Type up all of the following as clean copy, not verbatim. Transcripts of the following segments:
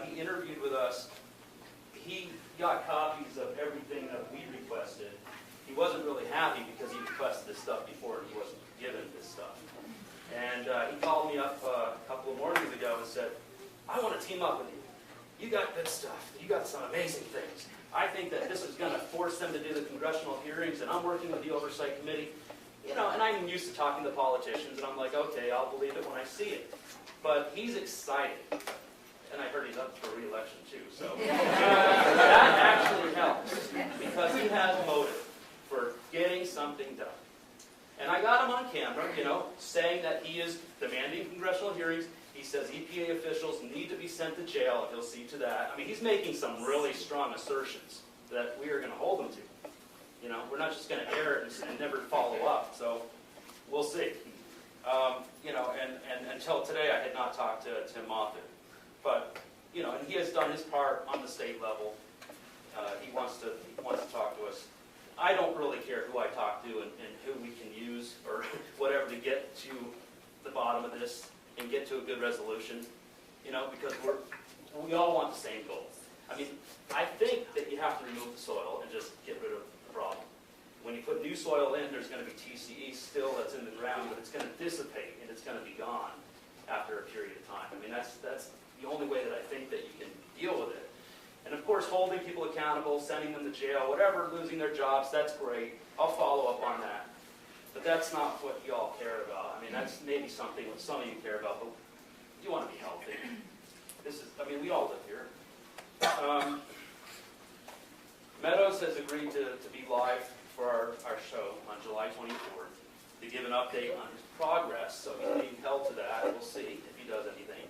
He interviewed with us. He got copies of everything that we requested. He wasn't really happy because he requested this stuff before and he wasn't given this stuff. And he called me up a couple of mornings ago and said, I want to team up with you. You got good stuff. You got some amazing things. I think that this is going to force them to do the congressional hearings, and I'm working with the Oversight Committee. You know, and I'm used to talking to politicians, and I'm like, okay, I'll believe it when I see it. But he's excited. And I heard he's up for re-election too, so that actually helps because he has motive for getting something done. And I got him on camera, you know, saying that he is demanding congressional hearings. He says EPA officials need to be sent to jail, and he'll see to that. I mean, he's making some really strong assertions that we are going to hold him to. You know, we're not just going to air it and never follow up. So we'll see. You know, and until today, I had not talked to Tim Moffitt. But, you know, and he has done his part on the state level. He wants to talk to us. I don't really care who I talk to and who we can use or whatever to get to the bottom of this and get to a good resolution, you know, because we all want the same goal. I mean, I think that you have to remove the soil and just get rid of the problem. When you put new soil in, there's going to be TCE still that's in the ground, but it's going to dissipate and it's going to be gone after a period of time. I mean, that's the only way that I think that you can deal with it. And of course, holding people accountable, sending them to jail, whatever, losing their jobs, that's great. I'll follow up on that. But that's not what you all care about. I mean, that's maybe something that some of you care about, but you want to be healthy. I mean, we all live here. Meadows has agreed to be live for our show on July 24th to give an update on his progress. So he's being held to that. We'll see if he does anything.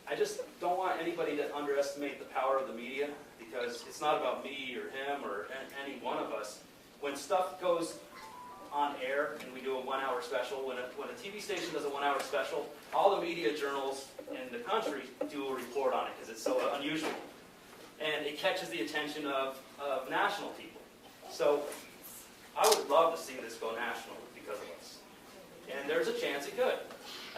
I just don't want anybody to underestimate the power of the media because it's not about me or him or any one of us. When stuff goes on air and we do a 1 hour special, when a TV station does a 1 hour special, all the media journals in the country do a report on it because it's so unusual. And it catches the attention of national people. So I would love to see this go national because of us. And there's a chance it could.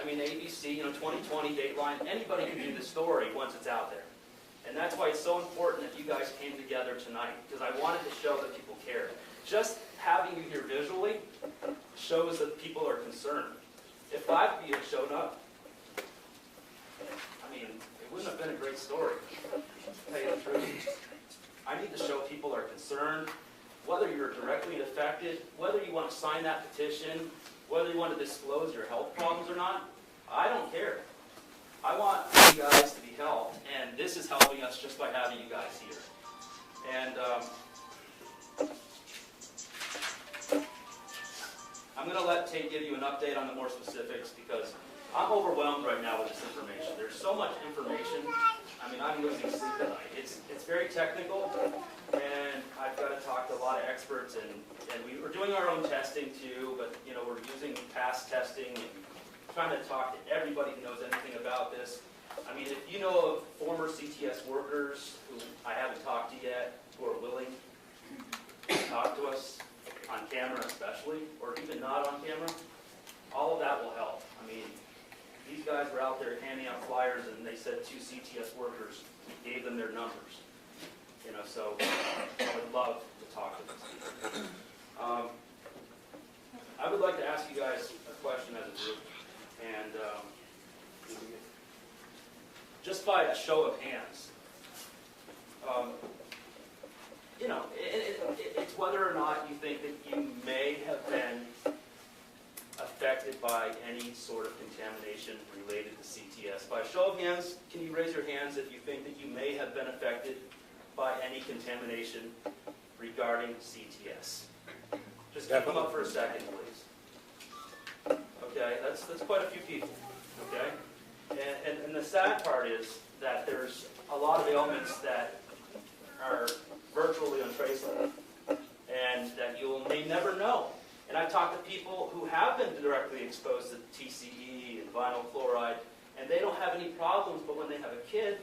I mean, ABC, 2020, Dateline, anybody can do the story once it's out there. And that's why it's so important that you guys came together tonight, because I wanted to show that people care. Just having you here visually shows that people are concerned. If 5 of you had shown up, I mean, it wouldn't have been a great story, to tell you the truth. I need to show people are concerned, whether you're directly affected, whether you want to sign that petition, whether you want to disclose your health problems or not, I don't care. I want you guys to be helped, and this is helping us just by having you guys here. And I'm going to let Tate give you an update on the more specifics because I'm overwhelmed right now with this information. There's so much information. I mean, I'm losing sleep at night. It's very technical, and I've got to talk to a lot of experts, and we're doing our own testing too, but we're using past testing and trying to talk to everybody who knows anything about this. I mean, if you know of former CTS workers who I haven't talked to yet, who are willing to talk to us on camera especially, or even not on camera, all of that will help. I mean, these guys were out there handing out flyers and they said 2 CTS workers gave them their numbers. So I would love to talk to these people. I would like to ask you guys a question as a group. And just by a show of hands, it's whether or not you think that you may have been affected by any sort of contamination related to CTS. By a show of hands, can you raise your hands if you think that you may have been affected by any contamination regarding CTS? Just keep them up for a second, please. Okay, that's quite a few people, okay? And the sad part is that there's a lot of ailments that are virtually untraceable and that you may never know. And I've talked to people who have been directly exposed to TCE and vinyl chloride, and they don't have any problems, but when they have a kid,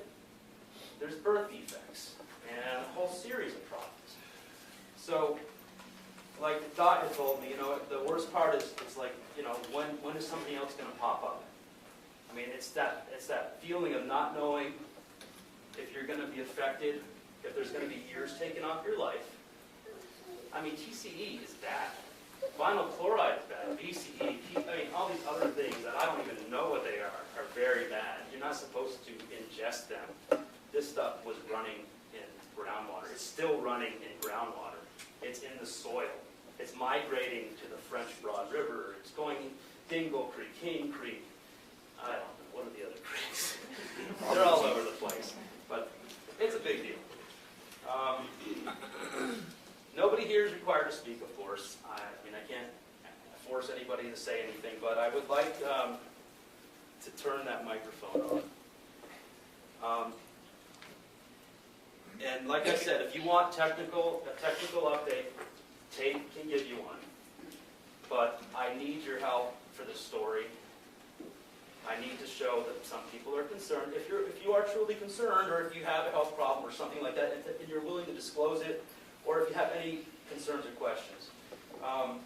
there's birth defects and a whole series of problems. So, like Dot had told me, the worst part is, it's like, when is something else going to pop up? I mean, it's that feeling of not knowing if you're going to be affected, if there's going to be years taken off your life. I mean, TCE is bad. Vinyl chloride is bad. BCE, I mean, all these other things that I don't even know what they are very bad. You're not supposed to ingest them. This stuff was running in groundwater. It's still running in groundwater. It's in the soil. It's migrating to the French Broad River. It's going Dingle Creek, King Creek. I don't know. What are the other creeks? They're all over the place. But it's a big deal. Nobody here is required to speak, of course. I mean, I can't force anybody to say anything, but I would like to turn that microphone on. And like I said, if you want a technical update, Tate can give you one. But I need your help for this story. I need to show that some people are concerned. If you are truly concerned, or if you have a health problem or something like that, and you're willing to disclose it, or if you have any concerns or questions. I'm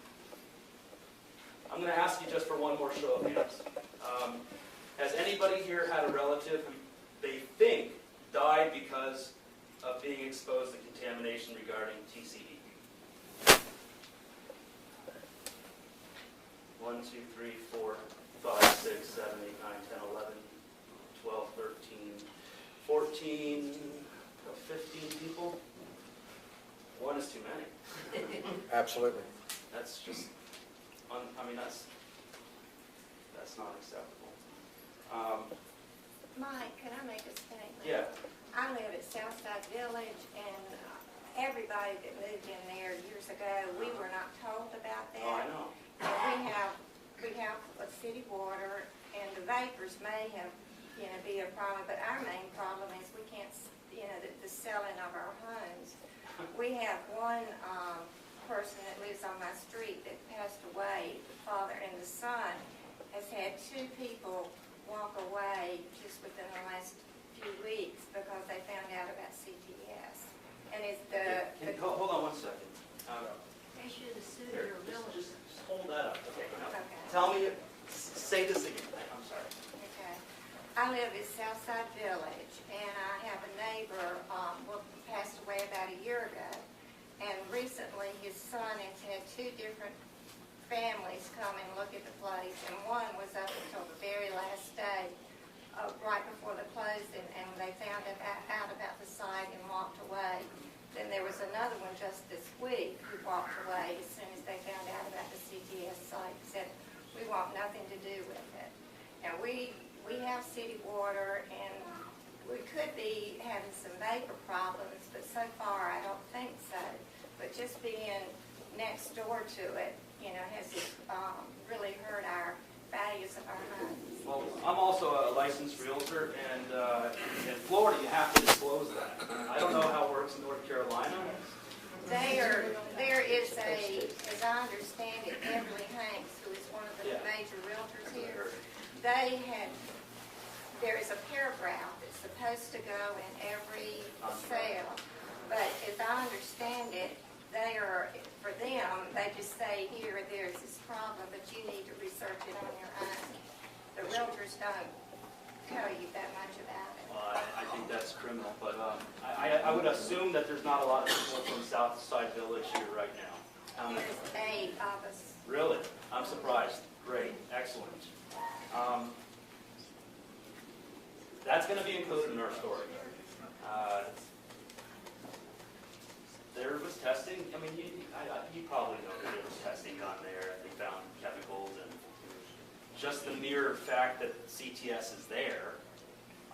going to ask you just for one more show of hands. Has anybody here had a relative who they think died because of being exposed to contamination regarding TCE? 1, 2, 3, 4, 5, 6, 7, 8, 9, 10, 11, 12, 13, 14, 15 people? One is too many. Absolutely. That's just, I mean, that's not acceptable. Mike, can I make a statement? Yeah. I live at Southside Village, and everybody that moved in there years ago, we were not told about that. Oh, I know. And we have a city water, and the vapors may have, be a problem, but our main problem is we can't, the selling of our homes. We have one person that lives on my street that passed away. The father and the son has had 2 people walk away just within the last few weeks because they found out about CTS. And it's Hold on 1 second. They should have sued Here, your village. just hold that up. Okay. Now, Okay. tell me, say this again. I'm sorry. Okay. I live in Southside Village, and I have a neighbor who passed away about a year ago. And recently, his son has had 2 different families come and look at the place, and one was up until the very last day, right before the closing, and they found out about the site and walked away. Then there was another one just this week who walked away as soon as they found out about the CTS site, said, we want nothing to do with it. Now, we have city water, and we could be having some vapor problems, but so far I don't think so. But just being next door to it, has really hurt our values of our homes. Well, I'm also a licensed realtor, and in Florida, you have to disclose that. I don't know how it works in North Carolina. There is as I understand it, Beverly Hanks, who is one of the Yeah. major realtors here, there is a paragraph that's supposed to go in every sale, but as I understand it, for them, they just say, there's this problem, but you need to research it on your own. The realtors don't tell you that much about it. Well, I think that's criminal, but I would assume that there's not a lot of people from Southside Village here right now. There's 8 of us. Really? I'm surprised. Great. Excellent. That's going to be included in our story. There was testing. I mean, you probably know that there was testing on there. They found chemicals, and just the mere fact that CTS is there,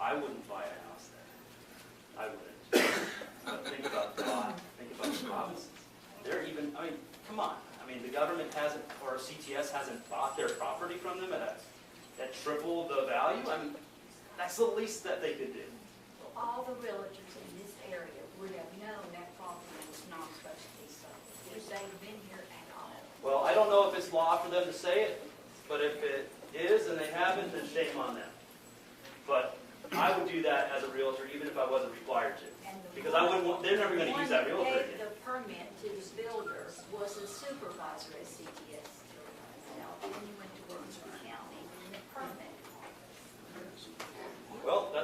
I wouldn't buy a house there. I wouldn't. But think about the lot. Think about the provinces. Come on. I mean, the government hasn't, or CTS hasn't bought their property from them at triple the value. I mean, that's the least that they could do. So all the realtors in this area would have known that property was not supposed to be sold if they'd been here at all. Well, I don't know if it's law for them to say it, but if it is and they haven't, then shame on them. But I would do that as a realtor, even if I wasn't required to, because I wouldn't want. They're never going to use that realtor One again. gave the permit to the builder was a supervisor at CTS. Now, then you went to Williamson County and the permit.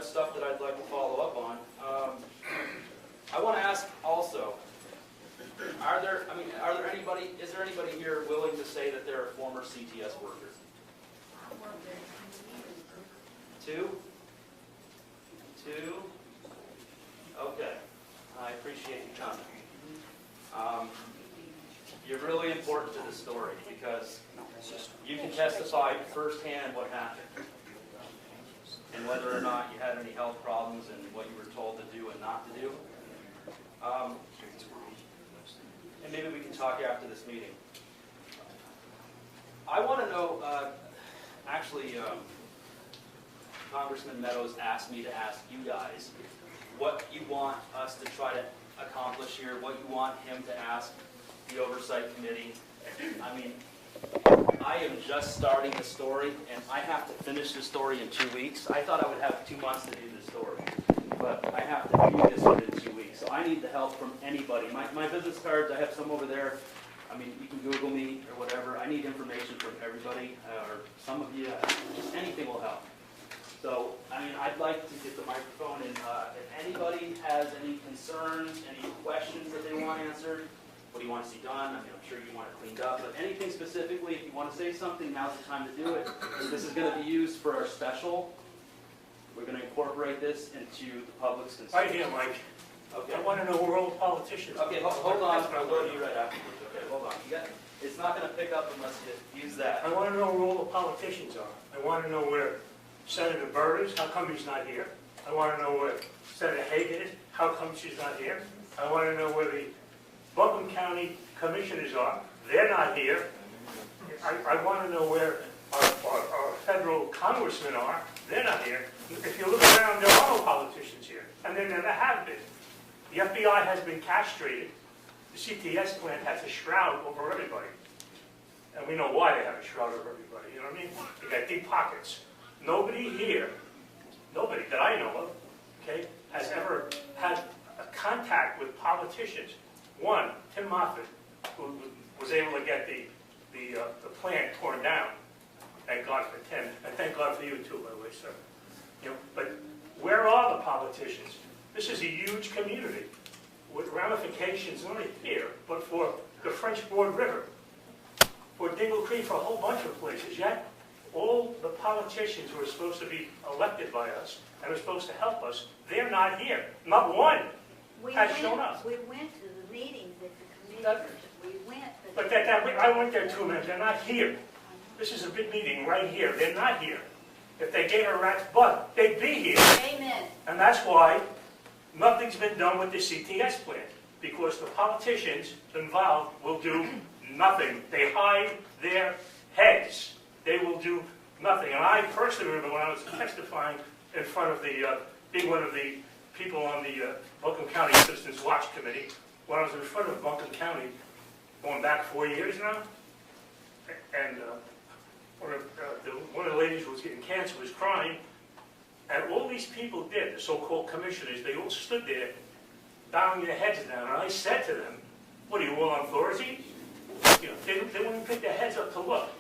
that's stuff that I'd like to follow up on. I want to ask also, is there anybody here willing to say that they're a former CTS worker? I worked there 20 years. Two? Two? Okay. I appreciate you coming. You're really important to the story because you can testify firsthand what happened and whether or not you had any health problems and what you were told to do and not to do. And maybe we can talk after this meeting. I want to know, Congressman Meadows asked me to ask you guys what you want us to try to accomplish here, what you want him to ask the Oversight Committee. I mean, I am just starting the story, and I have to finish the story in 2 weeks. I thought I would have 2 months to do the story, but I have to do this within 2 weeks. So I need the help from anybody. My business cards, I have some over there. I mean, you can Google me or whatever. I need information from everybody, or some of you. Just anything will help. So, I mean, I'd like to get the microphone, and if anybody has any concerns, any questions that they want answered, what do you want to see done? I mean, I'm sure you want it cleaned up, but anything specifically, if you want to say something, now's the time to do it. This is going to be used for our special. We're going to incorporate this into the public's concern. Right here, Mike. Okay. I want to know where all the politicians are. Okay, hold on. I'll go to you right afterwards. Okay, hold on. It's not going to pick up unless you use that. I want to know where all the politicians are. I want to know where Senator Byrd is. How come he's not here? I want to know where Senator Hagan is. How come she's not here? I want to know where the Buncombe County commissioners are. They're not here. I want to know where our federal congressmen are. They're not here. If you look around, there are no politicians here, and there never have been. The FBI has been castrated. The CTS plant has a shroud over everybody. And we know why they have a shroud over everybody, you know what I mean? They got deep pockets. Nobody here, nobody that I know of, okay, has ever had a contact with politicians. One, Tim Moffitt, who was able to get the plant torn down. Thank God for Tim, and thank God for you too, by the way, sir. You know, but where are the politicians? This is a huge community with ramifications not only here, but for the French Broad River, for Dingle Creek, for a whole bunch of places. Yet, all the politicians who are supposed to be elected by us and are supposed to help us, they're not here. Not one has shown up. We went to the meetings at the commissioners. We went. But I went there too, man. They're not here. This is a big meeting right here. They're not here. If they gave a rat's butt, they'd be here. Amen. And that's why nothing's been done with the CTS plant, because the politicians involved will do nothing. They hide their heads. They will do nothing. And I personally remember when I was testifying in front of being one of the people on the Buncombe County Citizens Watch Committee, when I was in front of Buncombe County, going back 4 years now, and one of the ladies who was getting cancer was crying, and all these people did, the so-called commissioners, they all stood there, bowing their heads down, and I said to them, what are you, all on authority? You know, they wouldn't even pick their heads up to look.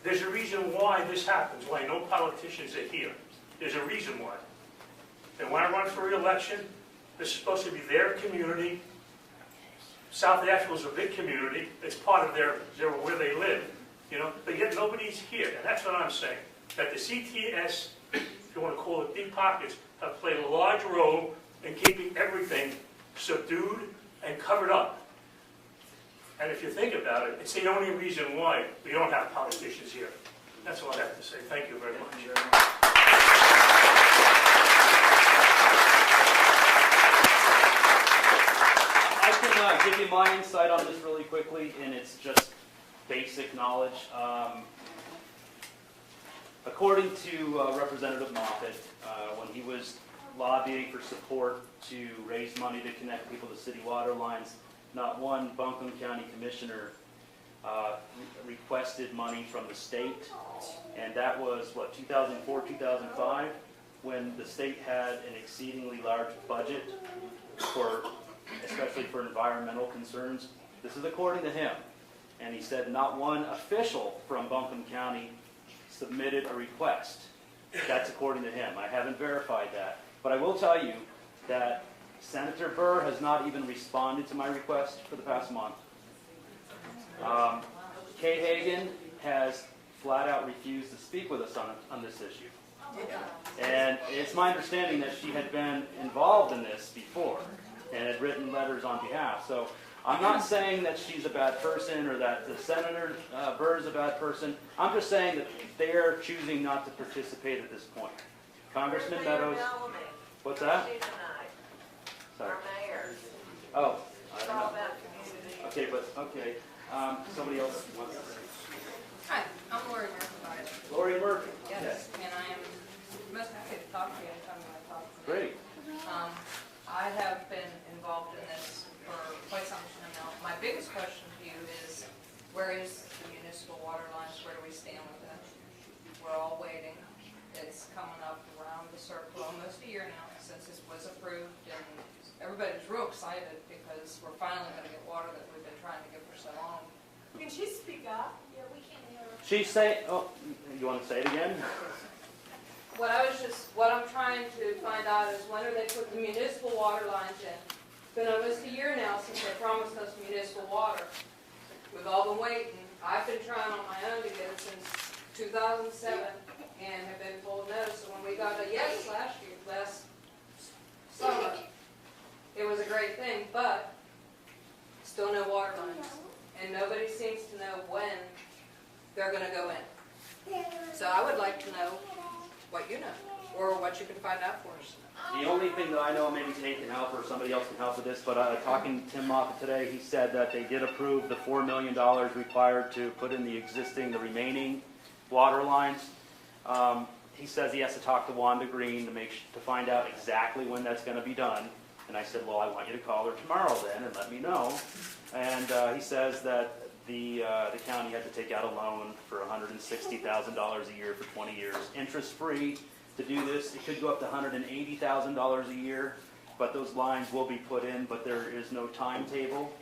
There's a reason why this happens, why no politicians are here. There's a reason why. They want to run for re-election. This is supposed to be their community. South Asheville is a big community. It's part of where they live, you know. But yet nobody's here, and that's what I'm saying. That the CTS, if you want to call it deep pockets, have played a large role in keeping everything subdued and covered up. And if you think about it, it's the only reason why we don't have politicians here. That's all I have to say. Thank you very much. I can give you my insight on this really quickly, and it's just basic knowledge. According to Representative Moffitt, when he was lobbying for support to raise money to connect people to city water lines, not one Buncombe County commissioner requested money from the state, and that was, what, 2004, 2005, when the state had an exceedingly large budget especially for environmental concerns. This is according to him. And he said not one official from Buncombe County submitted a request. That's according to him. I haven't verified that. But I will tell you that Senator Burr has not even responded to my request for the past month. Kay Hagan has flat out refused to speak with us on this issue. And it's my understanding that she had been involved in this before and had written letters on behalf. So I'm not saying that she's a bad person or that the Senator Burr is a bad person. I'm just saying that they're choosing not to participate at this point. Congressman Meadows. What's that? Sorry. Our mayor. Oh, I It's don't all know. about community. Okay, but, okay. Somebody else wants to say. Hi, I'm Lori Murphy. Lori Murphy. Yes, and I am most happy to talk to you anytime you want to talk to me. Great. I have been involved in this for quite some time now. My biggest question to you is, where is the municipal water lines? Where do we stand with that? We're all waiting. It's coming up around the circle almost a year now since this was approved, and everybody's real excited because we're finally going to get water that we've been trying to get for so long. Can she speak up? Yeah, we can't hear her. She's saying, oh, you want to say it again? What I'm trying to find out is when are they putting the municipal water lines in? It's been almost a year now since they promised us municipal water. We've all been waiting. I've been trying on my own to get it since 2007 and have been told no. So when we got a yes last summer, it was a great thing, but still no water lines. And nobody seems to know when they're going to go in. So I would like to know what you know, or what you can find out for us. The only thing that I know, maybe Nate can help or somebody else can help with this, but talking to Tim Moffett today, he said that they did approve the $4 million required to put in the remaining water lines. He says he has to talk to Wanda Green to find out exactly when that's going to be done. And I said, well, I want you to call her tomorrow then and let me know. And he says that the county had to take out a loan for $160,000 a year for 20 years, interest-free. To do this, it could go up to $180,000 a year, but those lines will be put in, but there is no timetable,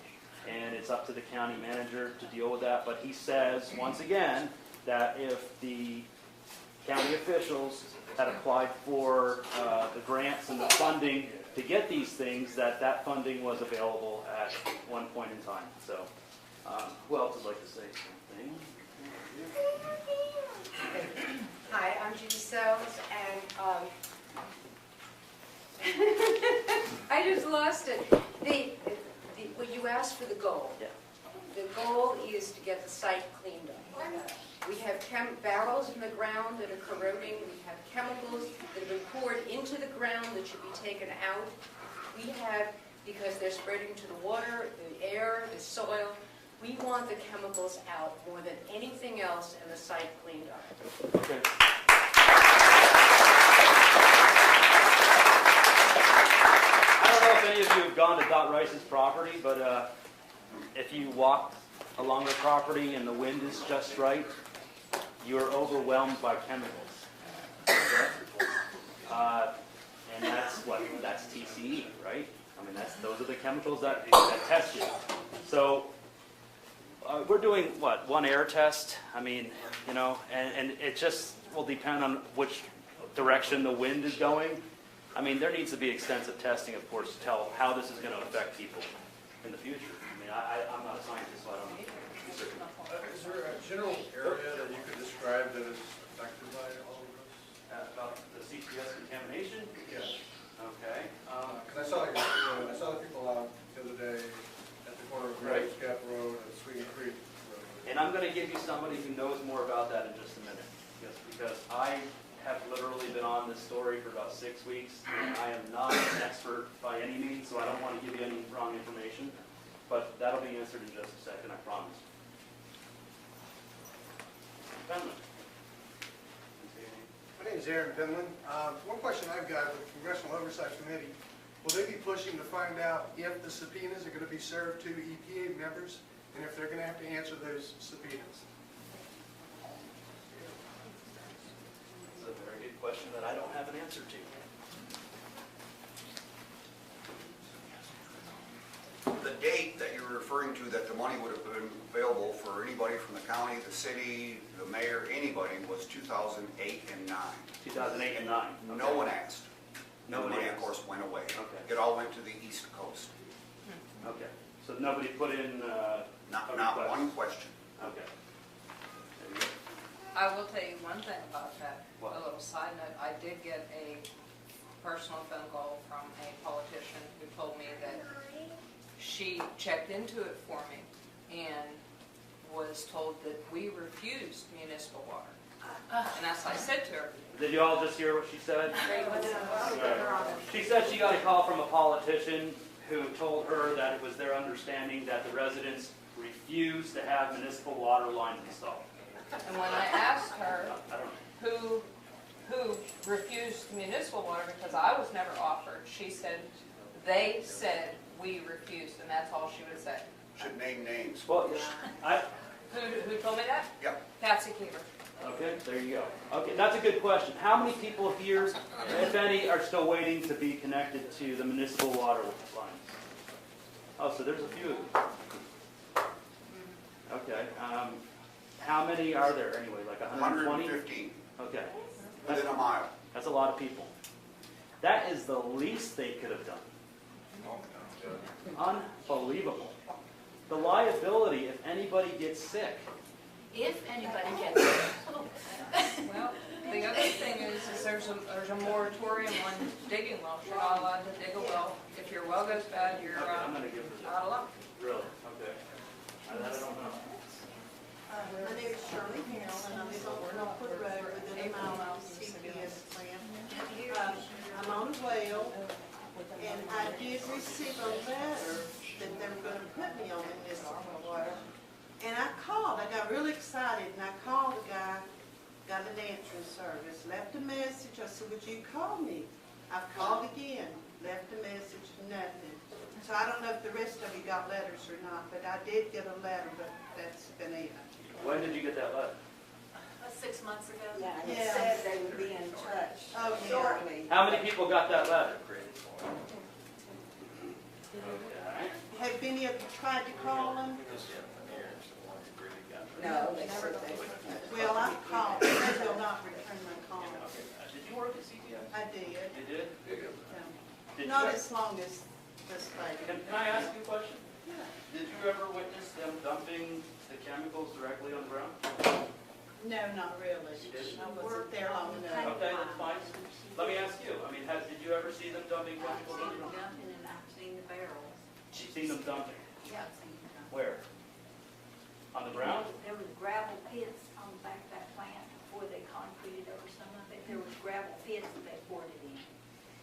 and it's up to the county manager to deal with that. But he says, once again, that if the county officials had applied for the grants and the funding to get these things, that funding was available at one point in time. So, who else would like to say something? Hi, I'm Judy Sells, and I just lost it. When you asked for the goal, Yeah. the goal is to get the site cleaned up. We have barrels in the ground that are corroding. We have chemicals that have been poured into the ground that should be taken out. We have, because they're spreading to the water, the air, the soil, we want the chemicals out more than anything else and the site cleaned up. Okay. I don't know if any of you have gone to Dot Rice's property, but if you walk along the property and the wind is just right, you are overwhelmed by chemicals. And that's TCE, right? I mean, those are the chemicals that test you. So we're doing, one air test? I mean, and it just will depend on which direction the wind is going. I mean, there needs to be extensive testing, of course, to tell how this is going to affect people in the future. I mean, I'm not a scientist, so I don't know. Is there a general area that you could describe that is affected by all of this? About the CPS contamination? Yes. Okay. Because I saw the people out the other day at the corner of Right. Graves Gap Road and Sweden Creek Road. And I'm going to give you somebody who knows more about that in just a minute. Yes, because I have literally been on this story for about 6 weeks, and I am not an expert by any means, so I don't want to give you any wrong information. But that'll be answered in just a second, I promise. Penland. My name is Aaron Penland. One question I've got with the Congressional Oversight Committee, will they be pushing to find out if the subpoenas are going to be served to EPA members and if they're going to have to answer those subpoenas? That's a very good question that I don't have an answer to. The date that you're referring to that the money would have been available for anybody from the county, the city, the mayor, anybody was 2008 and and 9. 2008 and 9. And no one asked. No Nobody money, of asked. course, went away. Okay. It all went to the East Coast. Okay, so nobody put in, a Not request? one question. Okay. There you go. I will tell you one thing about that, What? a little side note. I did get a personal phone call from a politician who told me that she checked into it for me and was told that we refused municipal water. And as I said to her, Did you all just hear what she said? She said she got a call from a politician who told her that it was their understanding that the residents refused to have municipal water lines installed. and when I asked her I don't know. who refused municipal water, because I was never offered, she said, they said we refused, and that's all she would say. Should name names. Well, Who told me that? Yep. Patsy Cleaver. okay, there you go. Okay, that's a good question. How many people here, if any, are still waiting to be connected to the municipal water lines? Oh, so there's a few of you. Okay, how many are there anyway, like 120? 115, Okay, within a mile. that's a lot of people. That is the least they could have done. Unbelievable. The liability if anybody gets sick. If anybody gets it. Well, the other thing is there's a moratorium on digging wells. You're not allowed to dig a well. If your well goes bad, you're Okay, I'm gonna give her out of luck. Really? Okay. I don't know. My name is Shirley Harrell, and I'm on Northwood Road within a mile of the CPS plant. I'm on a well, and I did receive a letter that they were gonna put me on municipal water. And I called, I got really excited, and I called the guy, got an answering service, left a message. I said, would you call me? I've called again, left a message, nothing. So I don't know if the rest of you got letters or not, but I did get a letter, but that's been it. When did you get that letter? 6 months ago. Yeah, and it said they would be in touch shortly. How many people got that letter? Okay. Have any of you tried to call them? No, they said they. Well, I've called, they will not return my call. Did you work at CPS? I did. You did? Did Not you, as long as this lady. can I ask you a question? Did you ever witness them dumping the chemicals directly on the ground? No, not really. You didn't? I wasn't there long enough. Okay, that's fine. Let me ask you, I mean, did you ever see them dumping chemicals on the ground? Dumping and I've seen the barrels. You've seen them dumping? Yeah, I've seen them dumping. Where? On the ground? There was gravel pits on the back of that plant before they concreted over some of it. There was gravel pits that they poured it in.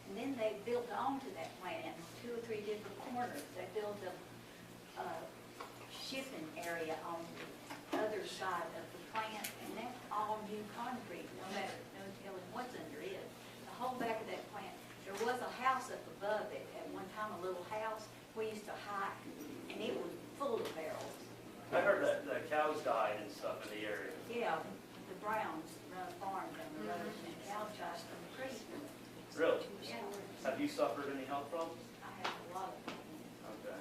And then they built onto that plant 2 or 3 different corners. They built a shipping area on the other side of the plant, and that's all new concrete, no telling what's under it. The whole back of that plant, there was a house up above it at one time, a little house. We used to hike, and it was full of barrels. I heard that the cows died and stuff in the area. Yeah, the Browns run a farm down the road, and the cows died from the creek. Really? Yeah, Have you suffered any health problems? I have a lot of them. Okay.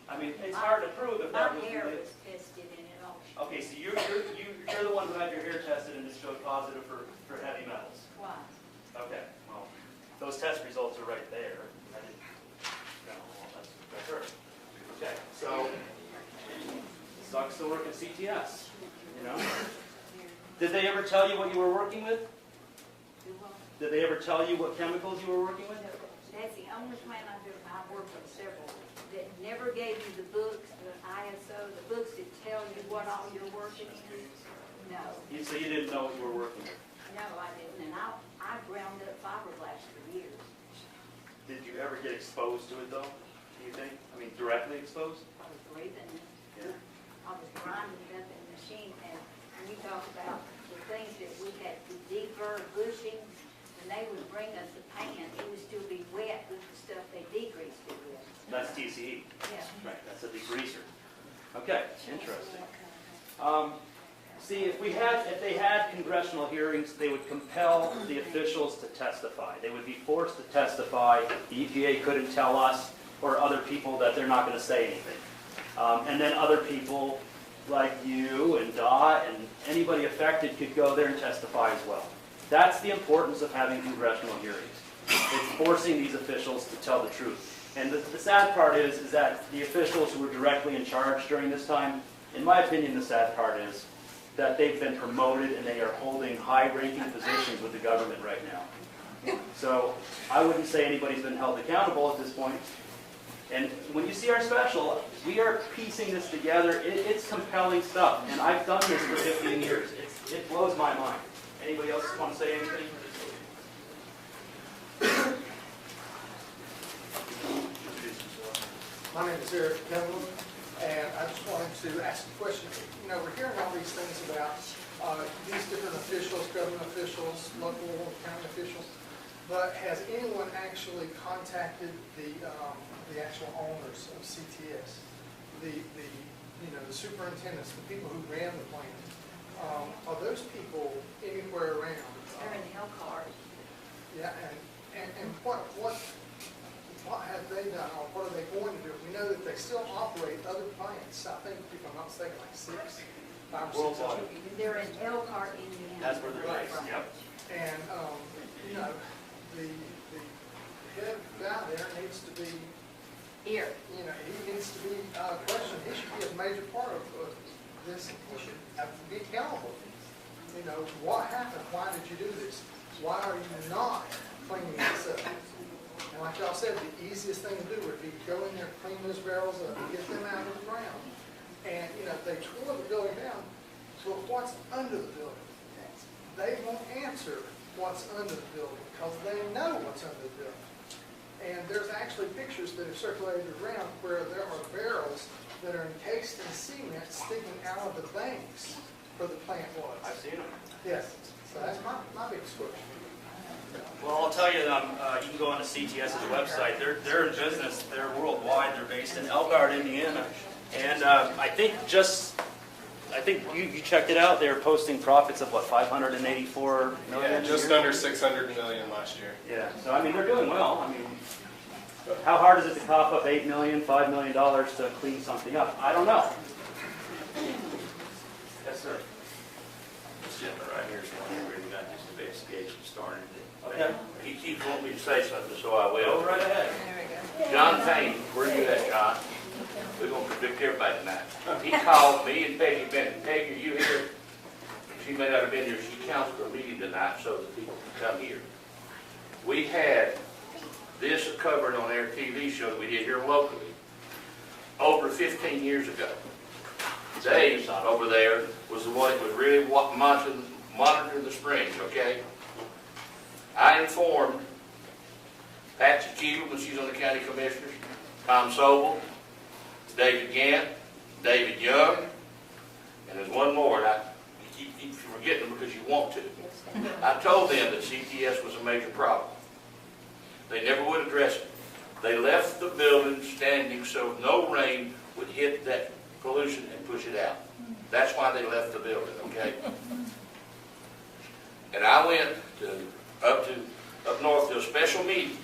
I mean, it's hard to prove if that was My hair related. was tested and it all. Okay, so you're the one who had your hair tested and it showed positive for heavy metals. Why? Okay, well, those test results are right there. I didn't, no, well, that's her. Okay, so, sucks to work at CTS, you know? Did they ever tell you what you were working with? Do what? Did they ever tell you what chemicals you were working with? That's the only plant I've worked with several, that never gave you the books, the ISO, the books that tell you what all you're working in. No, So you didn't know what you were working with? no, I didn't, and I ground up fiberglass for years. Did you ever get exposed to it though, do you think? I mean, directly exposed? I was breathing it. Yeah. I was grinding it up in the machine, and we talk about the things that we had to deburr bushings, when they would bring us the pan, it would still be wet with the stuff they degreased it with. That's TCE. Yeah. Right, that's a degreaser. Okay, interesting. See, if they had congressional hearings, they would compel the officials to testify. They would be forced to testify. The EPA couldn't tell us or other people that they're not going to say anything. And then other people like you and Dot and anybody affected could go there and testify as well. That's the importance of having congressional hearings. It's forcing these officials to tell the truth. And the sad part is that the officials who were directly in charge during this time, in my opinion, the sad part is that they've been promoted and they are holding high-ranking positions with the government right now. So I wouldn't say anybody's been held accountable at this point. And when you see our special, we are piecing this together. It's compelling stuff. And I've done this for 15 years. It blows my mind. Anybody else want to say anything? My name is Eric Kendall, and I just wanted to ask a question. You know, we're hearing all these things about these different officials, government officials, local county officials, but has anyone actually contacted the actual owners of CTS, the superintendents, the people who ran the plant? Are those people anywhere around? They're in the Elkhart. Yeah, and what have they done, or what are they going to do? We know that they still operate other plants, I think, if I'm not mistaken, like 5 or 6. Worldwide. They're in Elkhart, Indiana. That's where they're based. Yep. And, you know, the head down there needs to be, Here. you know, he needs to be questioned. He should be a major part of this. He should have to be accountable. You know, what happened? Why did you do this? Why are you not cleaning this up? And like y'all said, the easiest thing to do would be go in there, clean those barrels up, and get them out of the ground. And, you know, they tore the building down, but what's under the building? They won't answer what's under the building because they know what's under the building. And there's actually pictures that have circulated around where there are barrels that are encased in cement sticking out of the banks where the plant was. I've seen them. Yes, so that's my biggest question. Well, I'll tell you, you can go on to CTS's website. They're in business. They're worldwide. They're based in Elkhart, Indiana. And I think you checked it out. They're posting profits of, what, $584 million? Yeah, just under $600 million last year. Yeah. So, I mean, they're doing well. I mean, how hard is it to cough up $8 million, $5 million to clean something up? I don't know. Yes, sir. This gentleman right here is the one who really got this investigation started. Okay. He keeps wanting me to say something, so I will. Go right ahead. John Payne, where you at, John? We're going to predict everybody tonight. He called me and Peggy Bennett. Peggy, are you here? She may not have been here. She counseled a meeting tonight so that people can come here. We had this covered on our TV show that we did here locally over 15 years ago. Dave over there was the one that was really monitoring the springs, okay? I informed Patsy Keeble when she's on the county commissioners, Tom Sobel, David Gant, David Young, and there's one more, and you keep forgetting them because you want to. I told them that CTS was a major problem. They never would address it. They left the building standing so no rain would hit that pollution and push it out. That's why they left the building, okay? And I went up north to a special meeting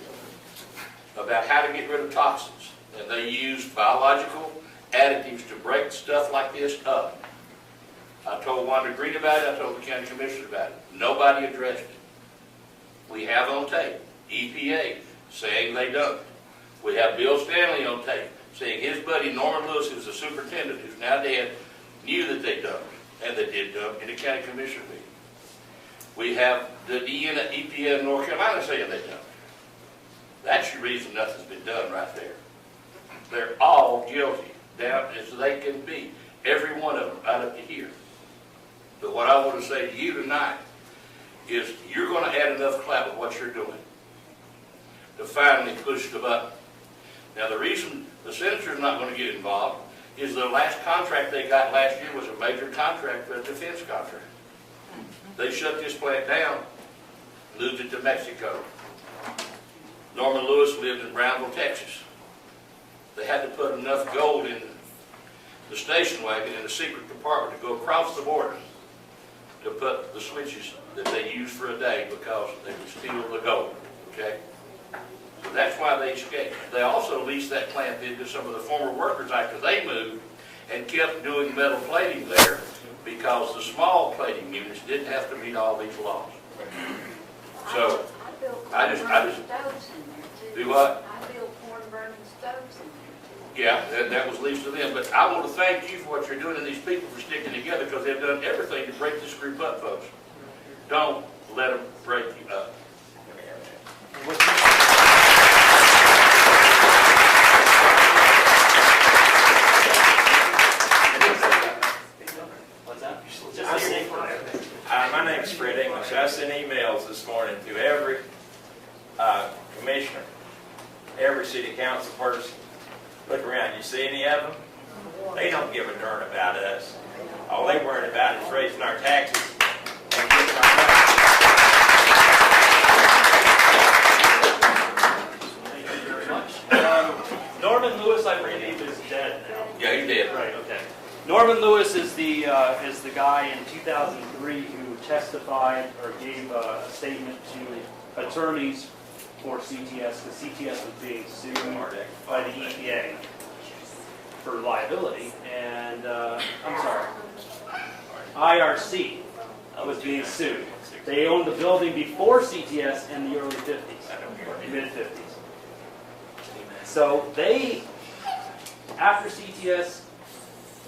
about how to get rid of toxins. And they used biological additives to break stuff like this up. I told Wanda Green about it. I told the county commissioner about it. Nobody addressed it. We have on tape EPA saying they dumped it. We have Bill Stanley on tape saying his buddy Norman Lewis, who's the superintendent, who's now dead, knew that they dumped it. And they did dump in the county commissioner meeting. We have the EPA in North Carolina saying they dumped it. That's the reason nothing's been done right there. They're all guilty, down as they can be. Every one of them, right up to here. But what I want to say to you tonight is you're going to add enough clout with what you're doing to finally push the button. Now, the reason the senator's not going to get involved is the last contract they got last year was a major contract, a defense contract. They shut this plant down, moved it to Mexico. Norman Lewis lived in Brownville, Texas. They had to put enough gold in the station wagon in the secret compartment to go across the border to put the switches that they used for a day because they would steal the gold, okay? So that's why they escaped. They also leased that plant to some of the former workers after they moved and kept doing metal plating there because the small plating units didn't have to meet all these laws. I just, Stoves in there too. do what? I built corn burning stoves in there too. Yeah, that was leaves to them, but I want to thank you for what you're doing and these people for sticking together, because they've done everything to break this group up, folks. Don't let them break you up. What's that? My name's Fred English. I sent emails this morning to every commissioner, every city council person. Look around, you see any of them? They don't give a darn about us. All they worry about is raising our taxes and getting our money. Thank you very much. Norman Lewis, I believe, is dead now. Yeah, you did. Right, okay. Norman Lewis is the guy in 2003 who testified or gave a statement to attorneys for CTS, because CTS was being sued by the EPA for liability, and I'm sorry, IRC was being sued. They owned the building before CTS in the early 50s, mid 50s. So they, after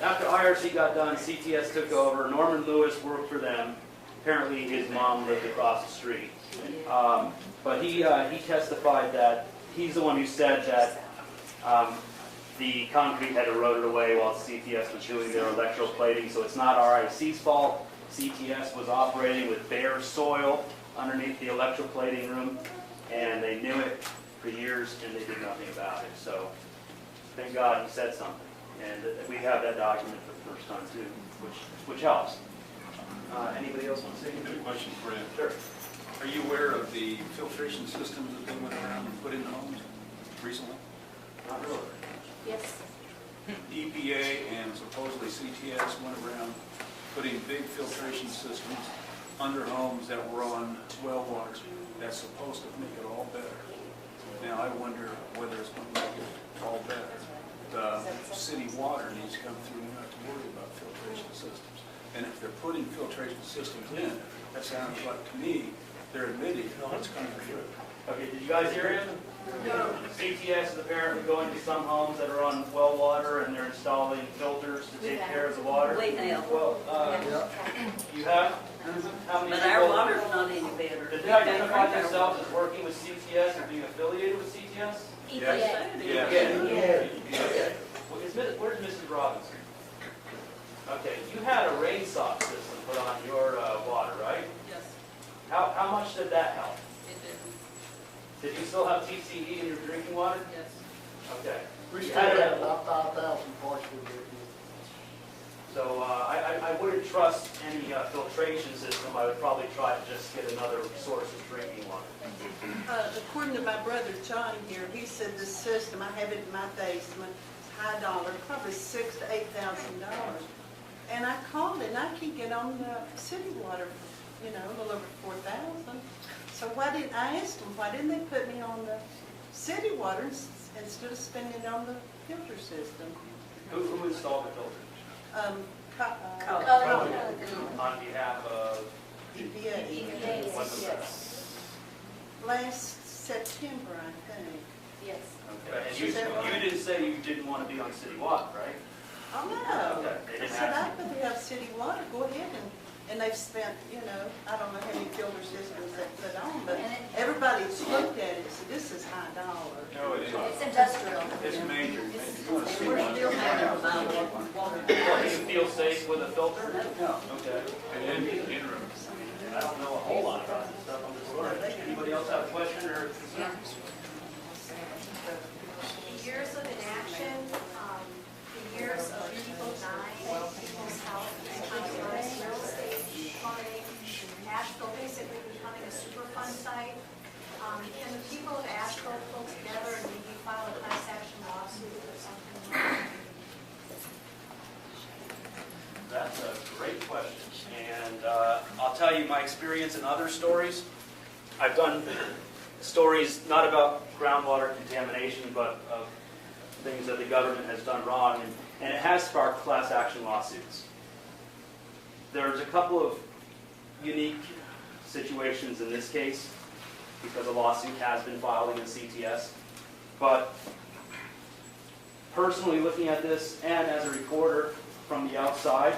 IRC got done, CTS took over. Norman Lewis worked for them. Apparently his mom lived across the street. But he testified that he's the one who said that the concrete had eroded away while CTS was doing their electroplating, so it's not RIC's fault. CTS was operating with bare soil underneath the electroplating room, and they knew it for years, and they did nothing about it. So thank God he said something. And we have that document for the first time too, which helps. Anybody else want to say anything? Good question, Fred. Sure. Are you aware of the filtration systems that they went around and put in homes recently? Not really. Yes. EPA and supposedly CTS went around putting big filtration systems under homes that were on well water. That's supposed to make it all better. Now I wonder whether it's going to make it all better. The city water needs to come through not to worry about filtration systems. And if they're putting filtration systems in, that sounds like to me, they're admitting, no, it's coming through. Okay, did you guys hear him? No. CTS is apparently going to some homes that are on well water, and they're installing filters to take care of the water. We have. Well, you have? How many But our people- water's not any better. Did they identify themselves as working with CTS or being affiliated with CTS? Yes. Okay. Well, where's Mrs. Robinson? Okay, you had a rain sock system put on your water, right? Yes, How much did that help? it did. Did you still have TCE in your drinking water? Yes. Okay. We You still had have it- about 5,000 parts we did. So I wouldn't trust any filtration system. I would probably try to just get another source of drinking water. According to my brother John here, he said this system, I have it in my basement, it's high dollar, probably $6,000 to $8,000. And I called and I keep getting on the city water, a little over 4,000. So I asked them, why didn't they put me on the city water instead of spending it on the filter system? Who installed the filter? On On behalf of EPA. what's the Last September, I think. Yes. Okay. And you didn't say you didn't want to be on city water, right? Oh, no. Okay. They I didn't said, ask I could have city water, go ahead, and they've spent, I don't know how many filter systems they put on, but everybody's looked at it, so this is high dollar. No, it is. It's industrial. It's major. You want to see We're one? still having about water. Do you feel safe with a filter? No. Okay. And in room. I don't know a whole lot about this stuff. I'm just learning. Anybody else have a question or concern? Years of inaction, the years of people dying, people's health, real estate plummeting, Asheville basically becoming a Superfund site. Can the people of Asheville pull together and maybe file a class action lawsuit or something? That's a great question. And I'll tell you my experience in other stories. I've done stories not about groundwater contamination, but of things that the government has done wrong, and it has sparked class action lawsuits. There's a couple of unique situations in this case. because a lawsuit has been filed against CTS. But personally looking at this, and as a reporter from the outside,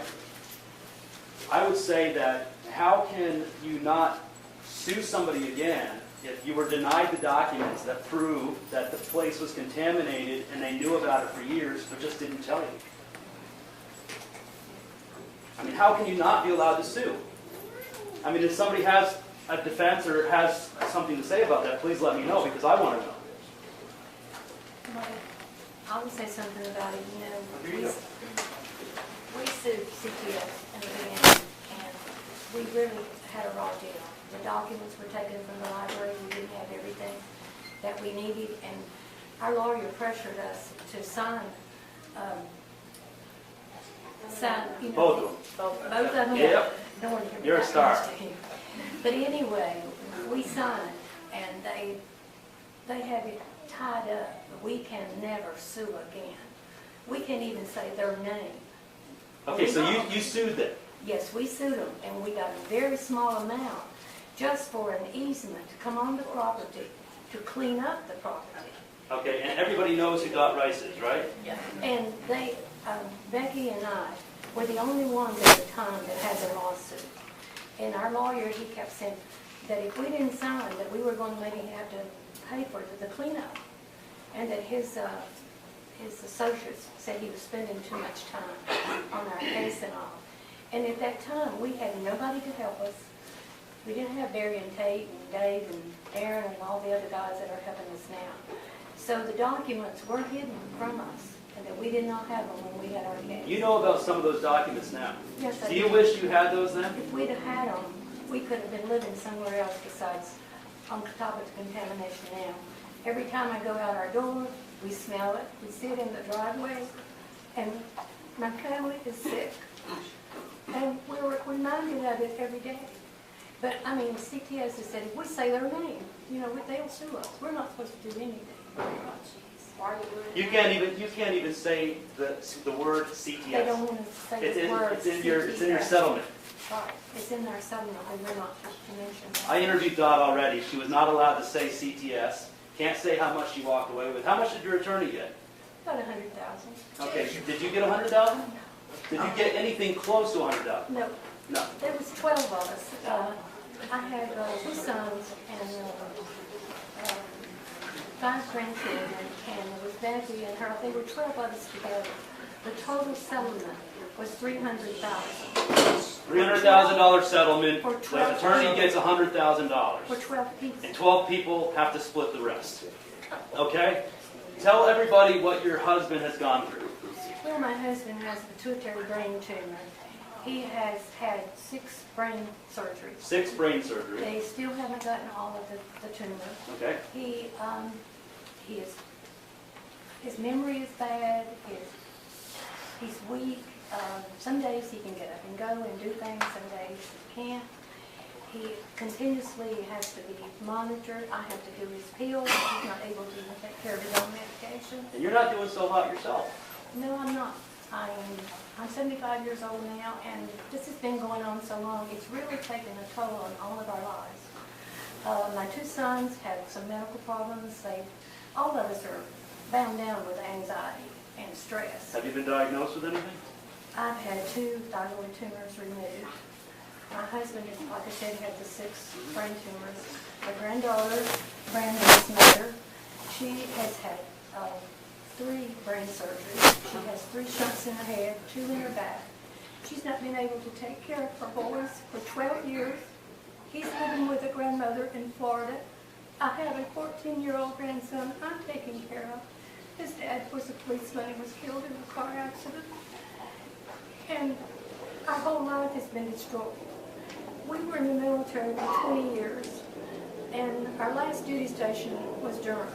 I would say that how can you not sue somebody again if you were denied the documents that prove that the place was contaminated and they knew about it for years but just didn't tell you? I mean, how can you not be allowed to sue? I mean, if somebody has a defense or has something to say about that, please let me know, because I want to know. I would say something about it, we sued CTS in the beginning, and we really had a raw deal. The documents were taken from the library, we didn't have everything that we needed, and our lawyer pressured us to sign, Both of them. Both of them. Yep. Don't want to hear You're a that star. much to him. But anyway, we signed, and they have it tied up. We can never sue again. We can't even say their name. Okay, so you sued them. Yes, we sued them, and we got a very small amount just for an easement to come on the property to clean up the property. Okay, and everybody knows who Dot Rice is, right? Yeah. And they, Becky and I, were the only ones at the time that had a lawsuit. And our lawyer, he kept saying that if we didn't sign, that we were going to maybe have to pay for the cleanup. And that his associates said he was spending too much time on our case and all. And at that time, we had nobody to help us. We didn't have Barry and Tate and Dave and Aaron and all the other guys that are helping us now. So the documents were hidden from us, and that we did not have them when we had our case. You know about some of those documents now. Yes, I Do you do. wish you had those then? If we'd have had them, we could have been living somewhere else besides on top of the contamination now. Every time I go out our door, we smell it. We sit in the driveway, and my family is sick. And we're reminded of it every day. But, I mean, CTS has said, if we say their name, they'll sue us. We're not supposed to do anything. You can't even say the word CTS. They don't want to say the word it's in your settlement. Right. It's in our settlement, but we're not supposed to mention that. I interviewed Dot already. She was not allowed to say CTS. Can't say how much she walked away with. How much did your attorney get? About 100,000. Okay, did you get 100,000? Did you get anything close to 100,000? No. No. There was 12 of us. I had 2 sons and 5 grandchildren, and it was Becky and her. They were 12 of us together. The total settlement was $300,000. $300,000 settlement. For The 12 attorney people. gets $100,000. For 12 people. And 12 people have to split the rest. Okay? Tell everybody what your husband has gone through. Well, my husband has a pituitary brain tumor. He has had 6 brain surgeries. 6 brain surgeries. They still haven't gotten all of the tumor. Okay. His memory is bad. He's weak. Some days he can get up and go and do things. Some days he can't. He continuously has to be monitored. I have to do his pills. He's not able to even take care of his own medication. And you're not doing so hot yourself. No, I'm not. I'm 75 years old now, and this has been going on so long. It's really taken a toll on all of our lives. My 2 sons have some medical problems. All of us are bound down with anxiety and stress. Have you been diagnosed with anything? I've had 2 thyroid tumors removed. My husband, like I said, had the 6 brain tumors. My granddaughter, Brandon's mother, she has had 3 brain surgeries. She has 3 shots in her head, 2 in her back. She's not been able to take care of her boys for 12 years. He's living with a grandmother in Florida. I have a 14-year-old grandson I'm taking care of. His dad was a policeman and was killed in a car accident. And our whole life has been destroyed. We were in the military for 20 years, and our last duty station was Durham.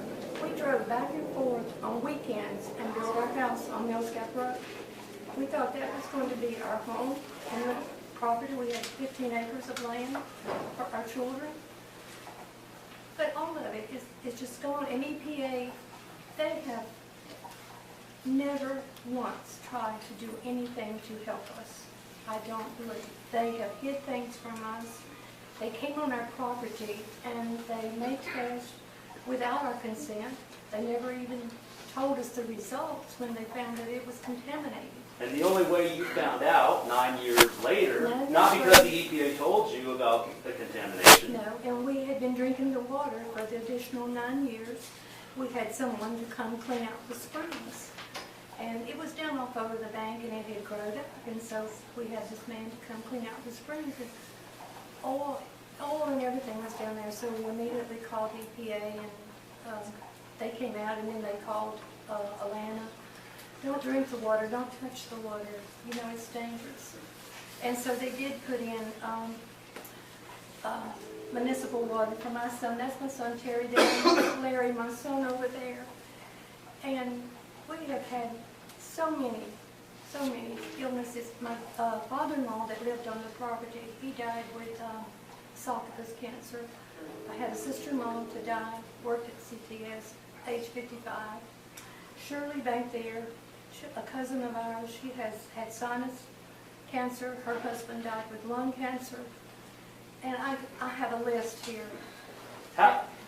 We drove back and forth on weekends and built our house on Mills Gap Road. We thought that was going to be our home and the property. We had 15 acres of land for our children. But all of it is just gone. And EPA, they have never once tried to do anything to help us. I don't believe. They have hid things from us. They came on our property and they made tests without our consent. They never even told us the results when they found that it was contaminated. And the only way you found out 9 years later, No, not that's because right. the EPA told you about the contamination. No, and we had been drinking the water for the additional 9 years. We had someone to come clean out the springs. And it was down off over the bank and it had grown up. And so we had this man to come clean out the springs. And oil and everything was down there. So we immediately called EPA and they came out and then they called Alana. Don't drink the water, don't touch the water, you know, it's dangerous. And so they did put in municipal water for my son. That's my son Terry down, Larry, my son over there. And we have had so many illnesses. My father-in-law that lived on the property, he died with esophagus cancer. I had a sister-in-law to die, worked at CTS, age 55. Shirley back there, a cousin of ours, she has had sinus cancer. Her husband died with lung cancer. And I have a list here.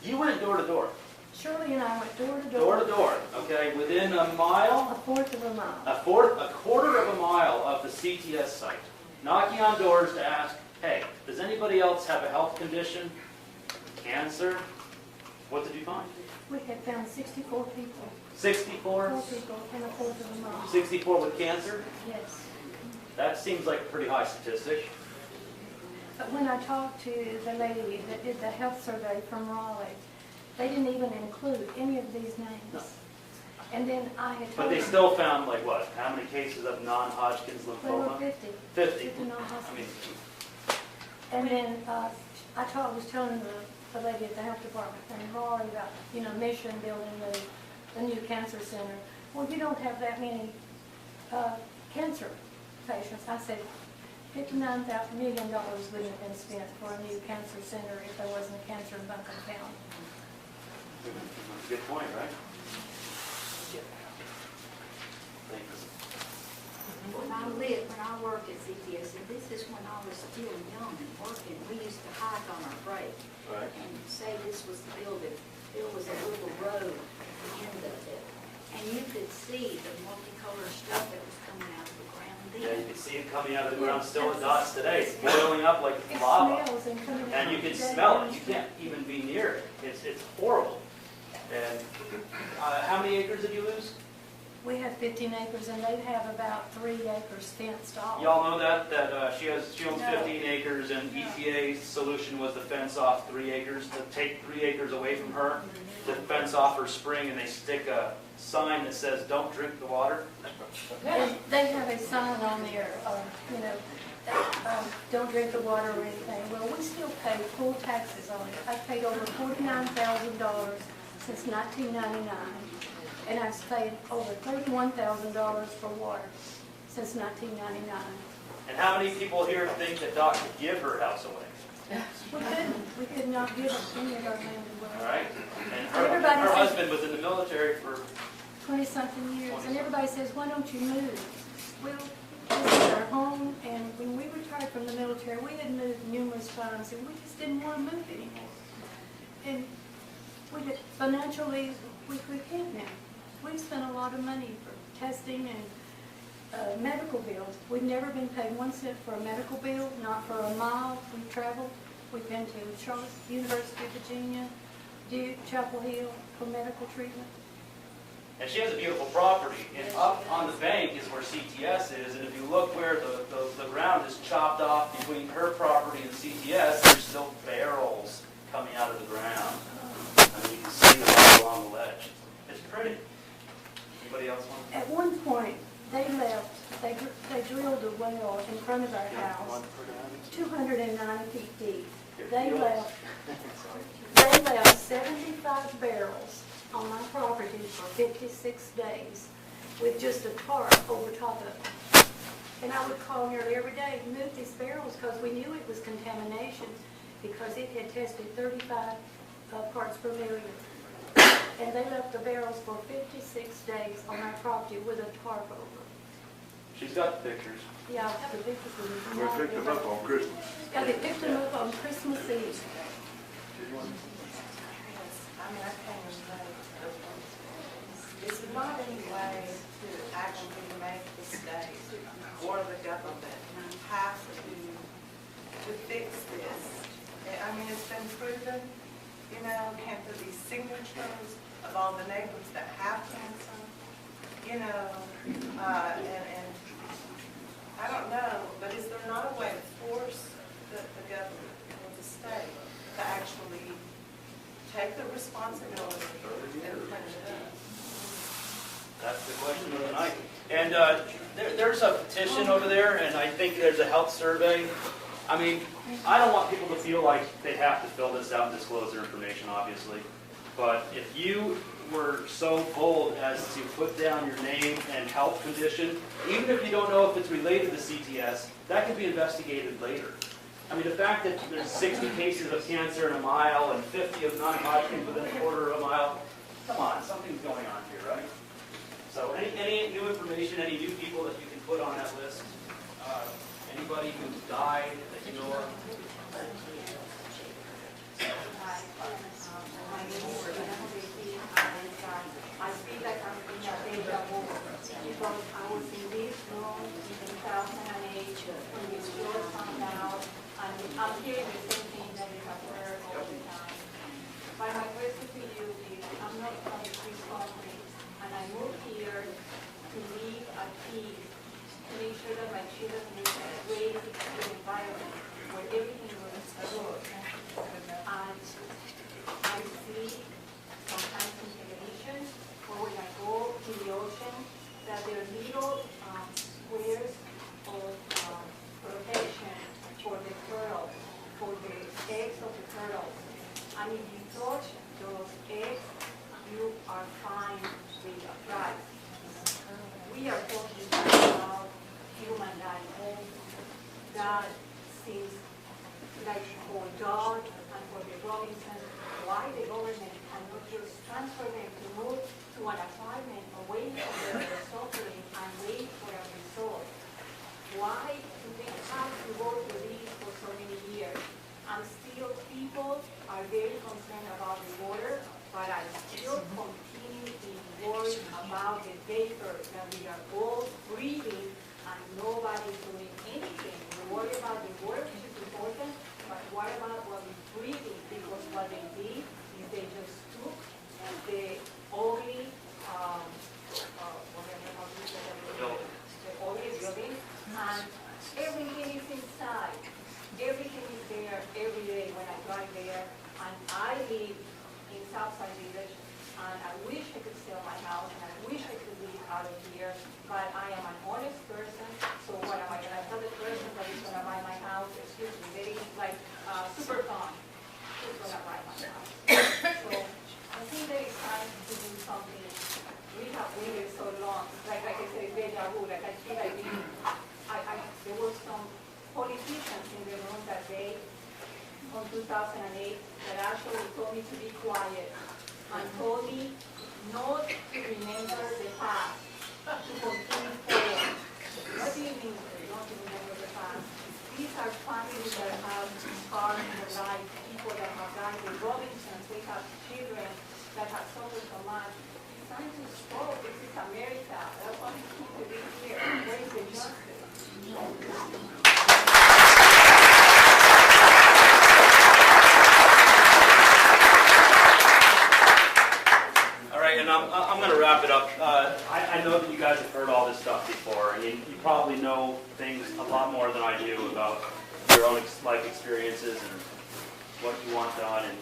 You went door to door? Shirley and I went door to door. Door to door, okay, within a mile? A fourth of a mile. A quarter of a mile of the CTS site. Knocking on doors to ask, hey, does anybody else have a health condition? Cancer? What did you find? We had found 64 people. 64? 4 people in a fourth of a mile. 64 with cancer? Yes. That seems like a pretty high statistic. But when I talked to the lady that did the health survey from Raleigh, they didn't even include any of these names. No. And then I had told But they them, still found, like, what? How many cases of non-Hodgkin's they were lymphoma? 50. 50. 50 non-Hodgkin's. I mean, And then I was telling the lady at the health department in Raleigh about, you know, Mission building the new cancer center. Well, you don't have that many cancer patients. I said, $59 million wouldn't have been spent for a new cancer center if there wasn't a cancer in Buncombe County. good point, right? Thanks. When I worked at CTS, and this is when I was still young and working, we used to hike on our break. Right. And say this was the building, there was a little road at the end of it. And you could see the multicolored stuff that was coming out of the ground then. Yeah, you can see it coming out of the ground still in dots today. It's boiling up like lava. It smells and coming out. And you can smell it. You can't even be near it. It's horrible. And how many acres did you lose? We have 15 acres and they have about 3 acres fenced off. Y'all know that she owns 15 acres and EPA's solution was to fence off 3 acres, to take 3 acres away from her, to fence off her spring, and they stick a sign that says, don't drink the water. They have a sign on there, you know, don't drink the water or anything. Well, we still pay full taxes on it. I've paid over $49,000 since 1999. And I've paid over $31,000 for water since 1999. And how many people here think that Doc could give her house away? We couldn't. We could not give any of our land away. All right? And Everybody her says- husband was in the military for 20-something years. And everybody says, why don't you move? Well, this is our home, and when we retired from the military, we had moved numerous times, and we just didn't want to move anymore. And financially, we can't now. We've spent a lot of money for testing and medical bills. We've never been paid 1 cent for a medical bill, not for a mile we've traveled. We've been to Charlotte, University of Virginia, Duke, Chapel Hill for medical treatment. And she has a beautiful property, and up on the bank is where CTS is, and if you look where the ground is chopped off between her property and CTS, there's still barrels coming out of the ground. I mean, you can see them all along the ledge. It's pretty. Anybody else want to? At one point, they drilled a well in front of our house, 290 feet deep. They left 75 barrels on my property for 56 days with just a tarp over top of it. And I would call nearly every day, move these barrels, because we knew it was contamination, because it had tested 35 parts per million. And they left the barrels for 56 days on our property with a tarp over. She's got the pictures. Yeah, the pictures were. We picked them up on Christmas. Yeah, they picked them up on Christmas Eve. Is there not any way to actually make the state or the government have to fix this? I mean, it's been proven, you know, can't there be signatures of all the neighbors that have cancer? You know, and I don't know, but is there not a way to force the government or the state to actually take the responsibility and clean it up? That's the question of the night. And there's a petition over there, and I think there's a health survey. I mean, I don't want people to feel like they have to fill this out and disclose their information, obviously. But if you were so bold as to put down your name and health condition, even if you don't know if it's related to CTS, that could be investigated later. I mean, the fact that there's 60 cases of cancer in a mile and 50 of non-Hodgkin within a quarter of a mile, come on, something's going on here, right? So any new information, any new people that you can put on that list, anybody who died that you know of? I feel like I'm in a deja vu because I was in this room in 2008 when this show found out, and I'm hearing the same thing that you have heard all the time. But my question to you is, I'm not from this country, and I moved here to live at peace, to make sure that my children live in a great environment where everything was good. And I see sometimes in television or when I go to the ocean that there are little squares of protection for the turtles, for the eggs of the turtles. And if you touch those eggs, you are fine with a price. We are talking about human life. That seems like for God and for the Robinsons, why the government cannot just transfer them to move to an apartment away from their suffering and wait for a result? Why do we have to go through this for so many years? And still people are very concerned about the water, but I still continue to worry about the vapor that we are all breathing and nobody's doing anything. We worry about the water, which is important, but what about what we're breathing? Because what they did is they just took the ugly, building, and everything is inside. Everything is there every day when I drive there, and I live in Southside Village, and I wish I could sell my house, and I wish I could live out of here, but I am an honest person, so what am I going to tell the person that is going to buy my house? Excuse me, they like super fun. Who's going to buy my house? So I think there is time to do something. We have waited so long, like I said, deja vu, like I feel like there were some politicians in the room that day on 2008 that actually told me to be quiet and told me not to remember the past, to continue forward. What do you mean not to remember the past? These are families that have scars in their life, people that have died, the Robinsons, they have children that have suffered so much. It's time to stop. This is America. That's why we keep to be here. Where is the justice? All right, and I'm going to wrap it up. I know that you guys have heard all this stuff before, and you probably know things a lot more than I do about your own life experiences and what you want done. And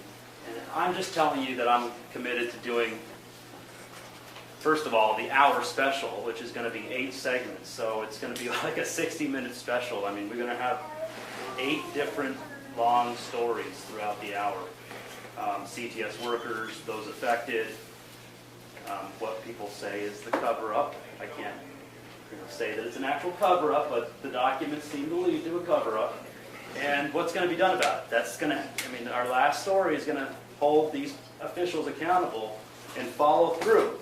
I'm just telling you that I'm committed to doing, first of all, the hour special, which is going to be 8 segments. So it's going to be like a 60-minute special. I mean, we're going to have 8 different long stories throughout the hour. CTS workers, those affected, what people say is the cover-up. I can't say that it's an actual cover-up, but the documents seem to lead to a cover-up. And what's going to be done about it? That's going to, I mean, our last story is going to hold these officials accountable and follow through.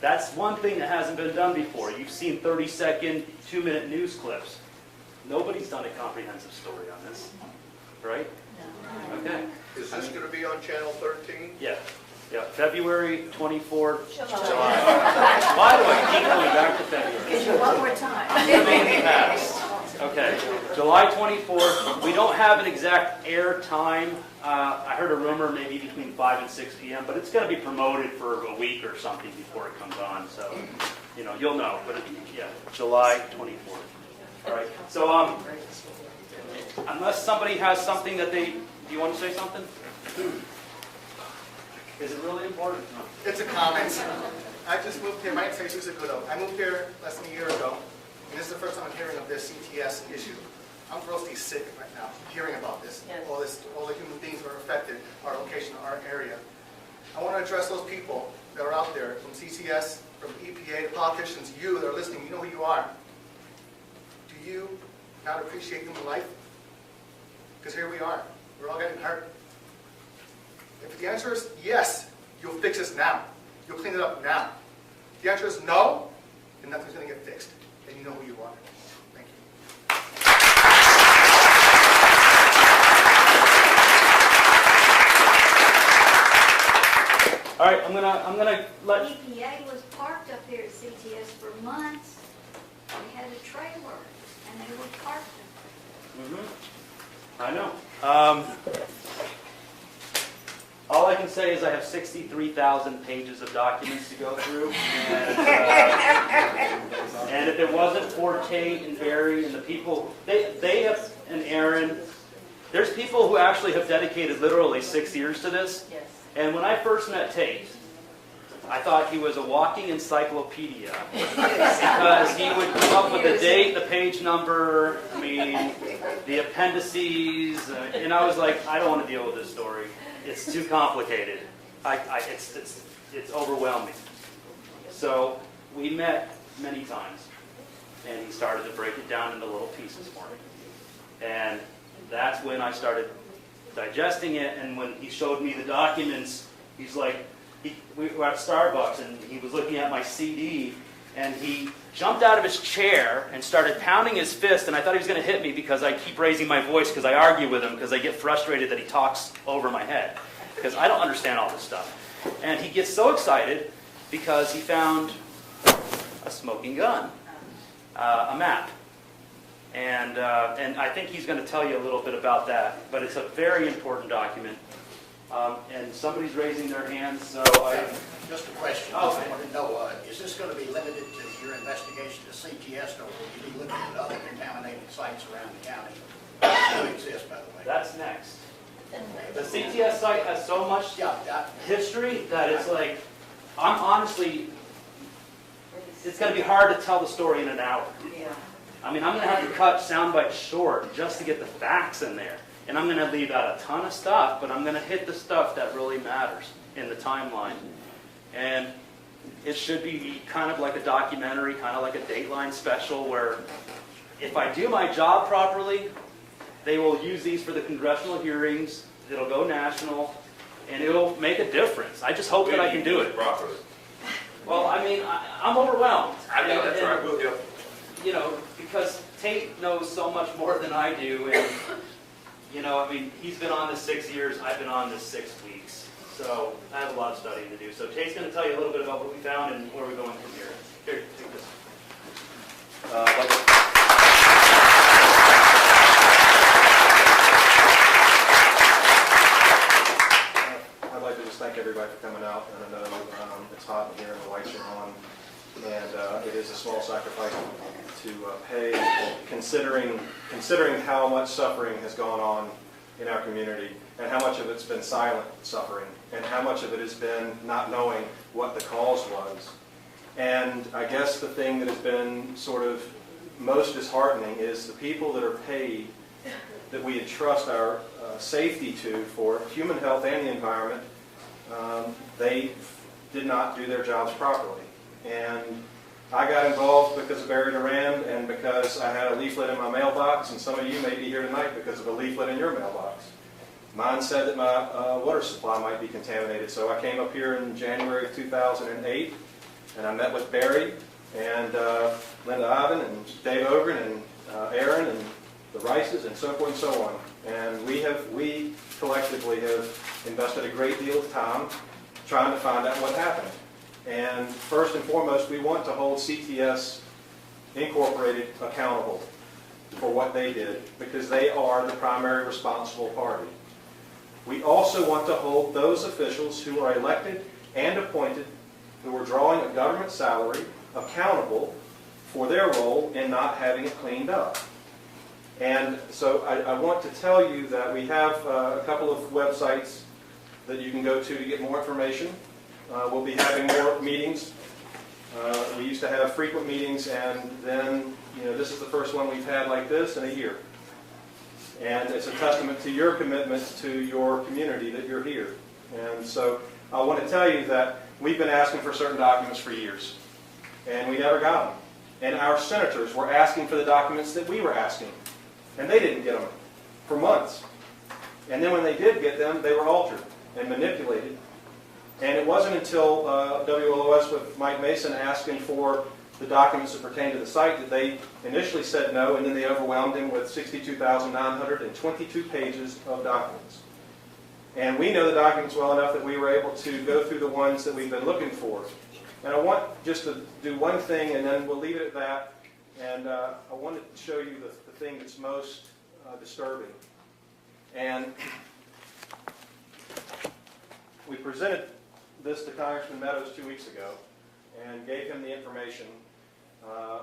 That's one thing that hasn't been done before. You've seen 30-second, 2-minute news clips. Nobody's done a comprehensive story on this, right? Okay. Is this going to be on Channel 13? Yeah. Yeah. February 24th, July. Why do I keep going back to February? Gives you one more time. I'm living in the past. Okay. July 24th. We don't have an exact air time. I heard a rumor maybe between 5 and 6 p.m., but it's going to be promoted for a week or something before it comes on. So, you know, you'll know. But yeah, July 24th. All right. So, unless somebody has something that do you want to say something? Is it really important? No. It's a comment. I just moved here. My name's Jesus Agudo. I moved here less than a year ago, and this is the first time I'm hearing of this CTS issue. I'm grossly sick right now hearing about this. Yes. All the human beings who are affected, our location, our area. I want to address those people that are out there, from CCS, from EPA, the politicians, you that are listening, you know who you are. Do you not appreciate human life? Because here we are. We're all getting hurt. If the answer is yes, you'll fix this now. You'll clean it up now. If the answer is no, then nothing's going to get fixed. And you know who you are. Thank you. All right, I'm gonna let. EPA was parked up there at CTS for months. They had a trailer, and they would park them. I know. All I can say is I have 63,000 pages of documents to go through. And if it wasn't for Tate and Barry and the people, they have, and Aaron, there's people who actually have dedicated literally 6 years to this. Yes. And when I first met Tate, I thought he was a walking encyclopedia because he would come up with the date, the page number, I mean, the appendices, and I was like, I don't want to deal with this story. It's too complicated. It's overwhelming. So we met many times, and he started to break it down into little pieces for me. And that's when I started digesting it, and when he showed me the documents, he's like, we were at Starbucks, and he was looking at my CD, and he jumped out of his chair and started pounding his fist, and I thought he was going to hit me because I keep raising my voice because I argue with him because I get frustrated that he talks over my head because I don't understand all this stuff. And he gets so excited because he found a smoking gun, a map. And I think he's going to tell you a little bit about that, but it's a very important document. And somebody's raising their hands, so I... Just a question. Oh, I want to know, is this going to be limited to your investigation to CTS, or will you be looking at other contaminated sites around the county that do exist, by the way? That's next. The CTS site has so much history that it's like, I'm honestly, it's going to be hard to tell the story in an hour. Yeah. I mean, I'm going to have to cut sound bites short just to get the facts in there. And I'm going to leave out a ton of stuff, but I'm going to hit the stuff that really matters in the timeline. And it should be kind of like a documentary, kind of like a Dateline special, where if I do my job properly, they will use these for the congressional hearings, it'll go national, and it'll make a difference. I just hope that I can do it. Properly. Well, I mean, I'm overwhelmed. I know, that's right, we'll help. You know, because Tate knows so much more than I do, and, you know, I mean, he's been on this 6 years, I've been on this 6 weeks. So I have a lot of studying to do. So Tate's going to tell you a little bit about what we found and where we're going from here. Here, take this. I'd like to just thank everybody for coming out, and I know it's hot in here and the lights are on, and it is a small sacrifice to pay, considering how much suffering has gone on in our community, and how much of it's been silent suffering, and how much of it has been not knowing what the cause was. And I guess the thing that has been sort of most disheartening is the people that are paid, that we entrust our safety to for human health and the environment, they did not do their jobs properly. And I got involved because of Barry Duran and because I had a leaflet in my mailbox, and some of you may be here tonight because of a leaflet in your mailbox. Mine said that my water supply might be contaminated, so I came up here in January of 2008, And I met with Barry and Linda Ivan and Dave Ogren and Aaron and the Rices and so forth and so on. And we collectively have invested a great deal of time trying to find out what happened. And first and foremost, we want to hold CTS Incorporated accountable for what they did, because they are the primary responsible party. We also want to hold those officials who are elected and appointed, who are drawing a government salary, accountable for their role in not having it cleaned up. And so I want to tell you that we have a couple of websites that you can go to get more information. We'll be having more meetings. We used to have frequent meetings, and then, this is the first one we've had like this in a year. And it's a testament to your commitment to your community that you're here. And so I want to tell you that we've been asking for certain documents for years, and we never got them. And our senators were asking for the documents that we were asking, and they didn't get them for months. And then when they did get them, they were altered and manipulated. And it wasn't until WLOS with Mike Mason asking for the documents that pertain to the site that they initially said no, and then they overwhelmed him with 62,922 pages of documents. And we know the documents well enough that we were able to go through the ones that we've been looking for. And I want just to do one thing, and then we'll leave it at that. And I wanted to show you the thing that's most disturbing. And we presented this to Congressman Meadows 2 weeks ago and gave him the information.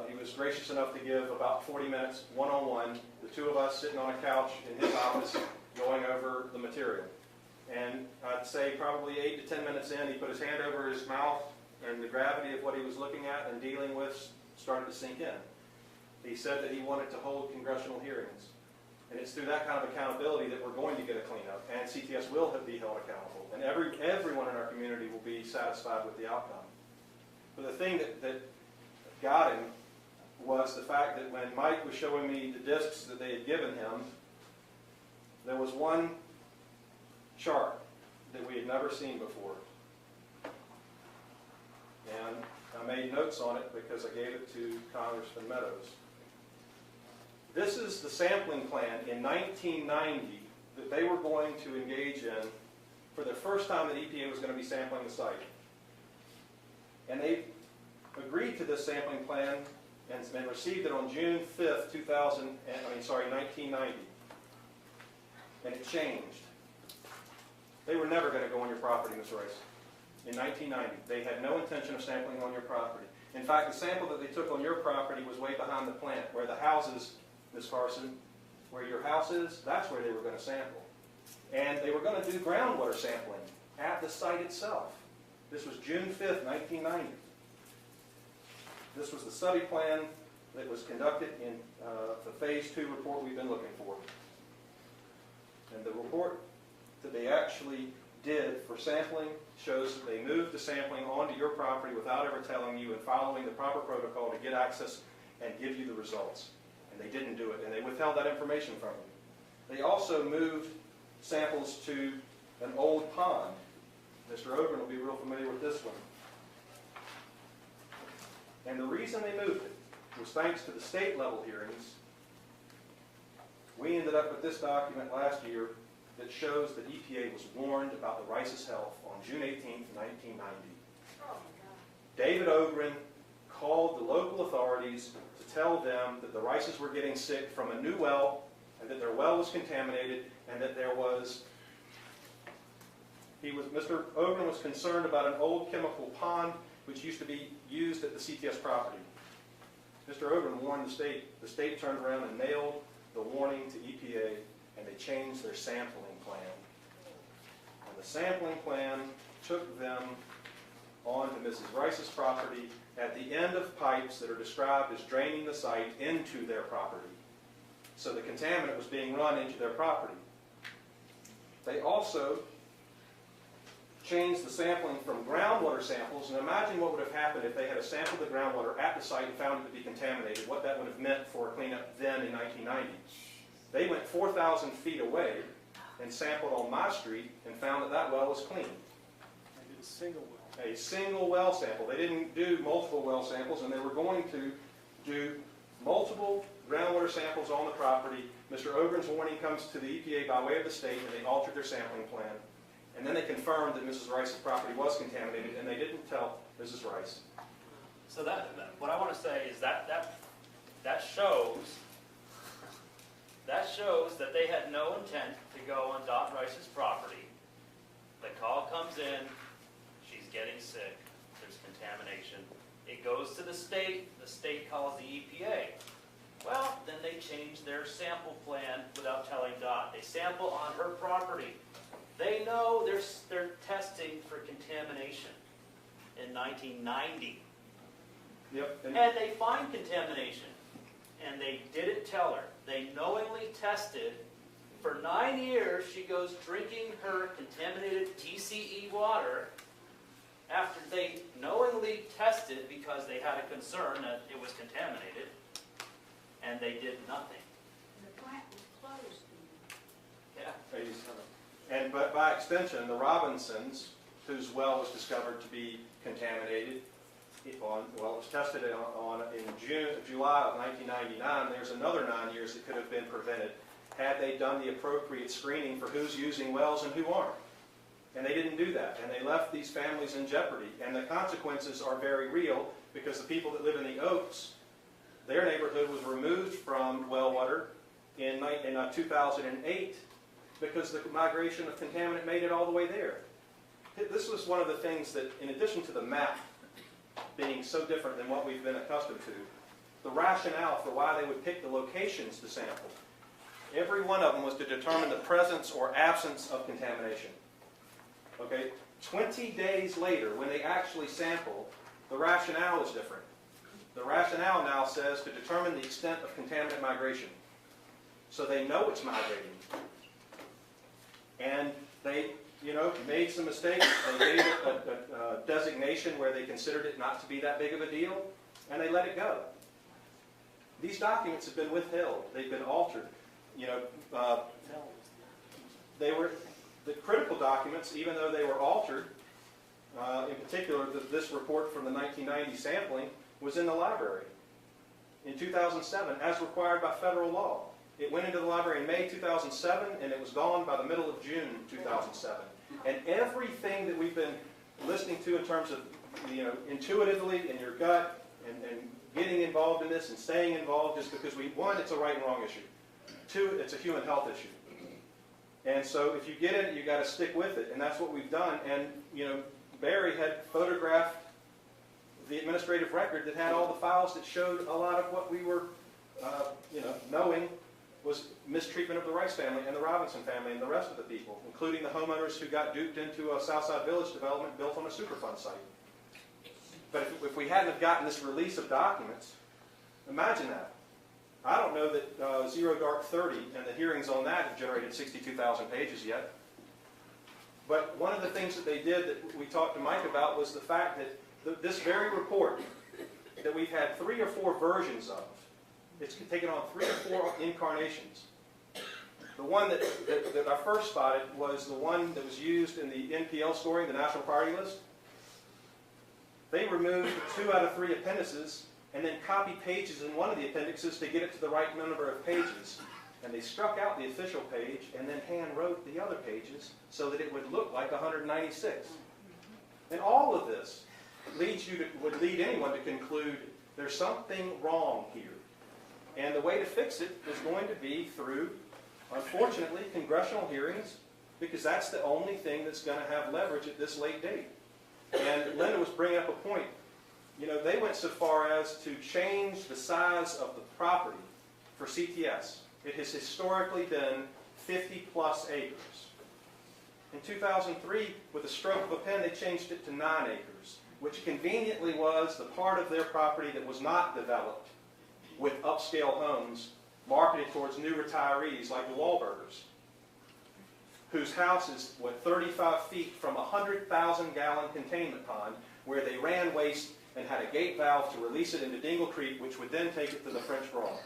He was gracious enough to give about 40 minutes, one-on-one, the two of us sitting on a couch in his office going over the material. And I'd say probably 8 to 10 minutes in, he put his hand over his mouth, and the gravity of what he was looking at and dealing with started to sink in. He said that he wanted to hold congressional hearings. And it's through that kind of accountability that we're going to get a cleanup, and CTS will be held accountable, and everyone in our community will be satisfied with the outcome. But the thing that got him was the fact that when Mike was showing me the discs that they had given him, there was one chart that we had never seen before. And I made notes on it because I gave it to Congressman Meadows. This is the sampling plan in 1990 that they were going to engage in for the first time that EPA was going to be sampling the site. And they agreed to this sampling plan and received it on June 5th, 1990. And it changed. They were never going to go on your property, Ms. Rice. In 1990, they had no intention of sampling on your property. In fact, the sample that they took on your property was way behind the plant, where the houses, Ms. Carson, where your house is, that's where they were going to sample. And they were going to do groundwater sampling at the site itself. This was June 5th, 1990. This was the study plan that was conducted in the Phase 2 report we've been looking for. And the report that they actually did for sampling shows that they moved the sampling onto your property without ever telling you and following the proper protocol to get access and give you the results. And they didn't do it, and they withheld that information from you. They also moved samples to an old pond. Mr. Ogren will be real familiar with this one. And the reason they moved it was thanks to the state level hearings. We ended up with this document last year that shows that EPA was warned about the Rice's health on June 18th, 1990. David Ogren called the local authorities to tell them that the Rices were getting sick from a new well, and that their well was contaminated, and that there was, Mr. Ogren was concerned about an old chemical pond which used to be used at the CTS property. Mr. Ogren warned the state. The state turned around and mailed the warning to EPA, and they changed their sampling plan. And the sampling plan took them onto Mrs. Rice's property at the end of pipes that are described as draining the site into their property. So the contaminant was being run into their property. They also changed the sampling from groundwater samples, and imagine what would have happened if they had sampled the groundwater at the site and found it to be contaminated, what that would have meant for a cleanup then in 1990. They went 4,000 feet away and sampled on my street and found that that well was clean. I did a single well. a single well sample. They didn't do multiple well samples, and they were going to do multiple groundwater samples on the property. Mr. Ogren's warning comes to the EPA by way of the state, and they altered their sampling plan. And then they confirmed that Mrs. Rice's property was contaminated, and they didn't tell Mrs. Rice. So what I want to say is that shows that they had no intent to go on Dot Rice's property. The call comes in, she's getting sick, there's contamination. It goes to the state calls the EPA. Well, then they change their sample plan without telling Dot. They sample on her property. They know they're testing for contamination in 1990. Yep. And they find contamination. And they didn't tell her. They knowingly tested. For 9 years, she goes drinking her contaminated TCE water after they knowingly tested because they had a concern that it was contaminated, and they did nothing. The plant was closed. Yeah. But by extension, the Robinsons, whose well was discovered to be contaminated, it was tested in July of 1999. There's another 9 years that could have been prevented had they done the appropriate screening for who's using wells and who aren't. And they didn't do that, and they left these families in jeopardy. And the consequences are very real, because the people that live in the Oaks, their neighborhood was removed from well water in 2008 because the migration of contaminant made it all the way there. This was one of the things that, in addition to the map being so different than what we've been accustomed to, the rationale for why they would pick the locations to sample, every one of them was to determine the presence or absence of contamination. Okay? 20 days later, when they actually sample, the rationale is different. The rationale now says to determine the extent of contaminant migration. So they know it's migrating. And they, made some mistakes. They gave it a designation where they considered it not to be that big of a deal, and they let it go. These documents have been withheld. They've been altered. They were the critical documents, even though they were altered. In particular, this report from the 1990 sampling was in the library in 2007, as required by federal law. It went into the library in May 2007, and it was gone by the middle of June 2007. And everything that we've been listening to in terms of, intuitively in your gut and getting involved in this and staying involved is because one, it's a right and wrong issue. Two, it's a human health issue. And so if you get it, you got to stick with it, and that's what we've done. And Barry had photographed the administrative record that had all the files that showed a lot of what we were, knowing was mistreatment of the Rice family and the Robinson family and the rest of the people, including the homeowners who got duped into a Southside Village development built on a Superfund site. But if we hadn't have gotten this release of documents, imagine that. I don't know that Zero Dark 30 and the hearings on that have generated 62,000 pages yet. But one of the things that they did that we talked to Mike about was the fact that this very report that we've had 3 or 4 versions of, it's taken on 3 or 4 incarnations. The one that I first spotted was the one that was used in the NPL scoring, the National Priority List. They removed 2 out of 3 appendices and then copied pages in one of the appendixes to get it to the right number of pages. And they struck out the official page and then hand wrote the other pages so that it would look like 196. And all of this would lead anyone to conclude there's something wrong here. And the way to fix it is going to be through, unfortunately, congressional hearings, because that's the only thing that's going to have leverage at this late date. And Linda was bringing up a point. They went so far as to change the size of the property for CTS. It has historically been 50-plus acres. In 2003, with a stroke of a pen, they changed it to 9 acres, which conveniently was the part of their property that was not developed with upscale homes marketed towards new retirees like the Wahlburgers, whose house is, 35 feet from a 100,000-gallon containment pond where they ran waste and had a gate valve to release it into Dingle Creek, which would then take it to the French Broad.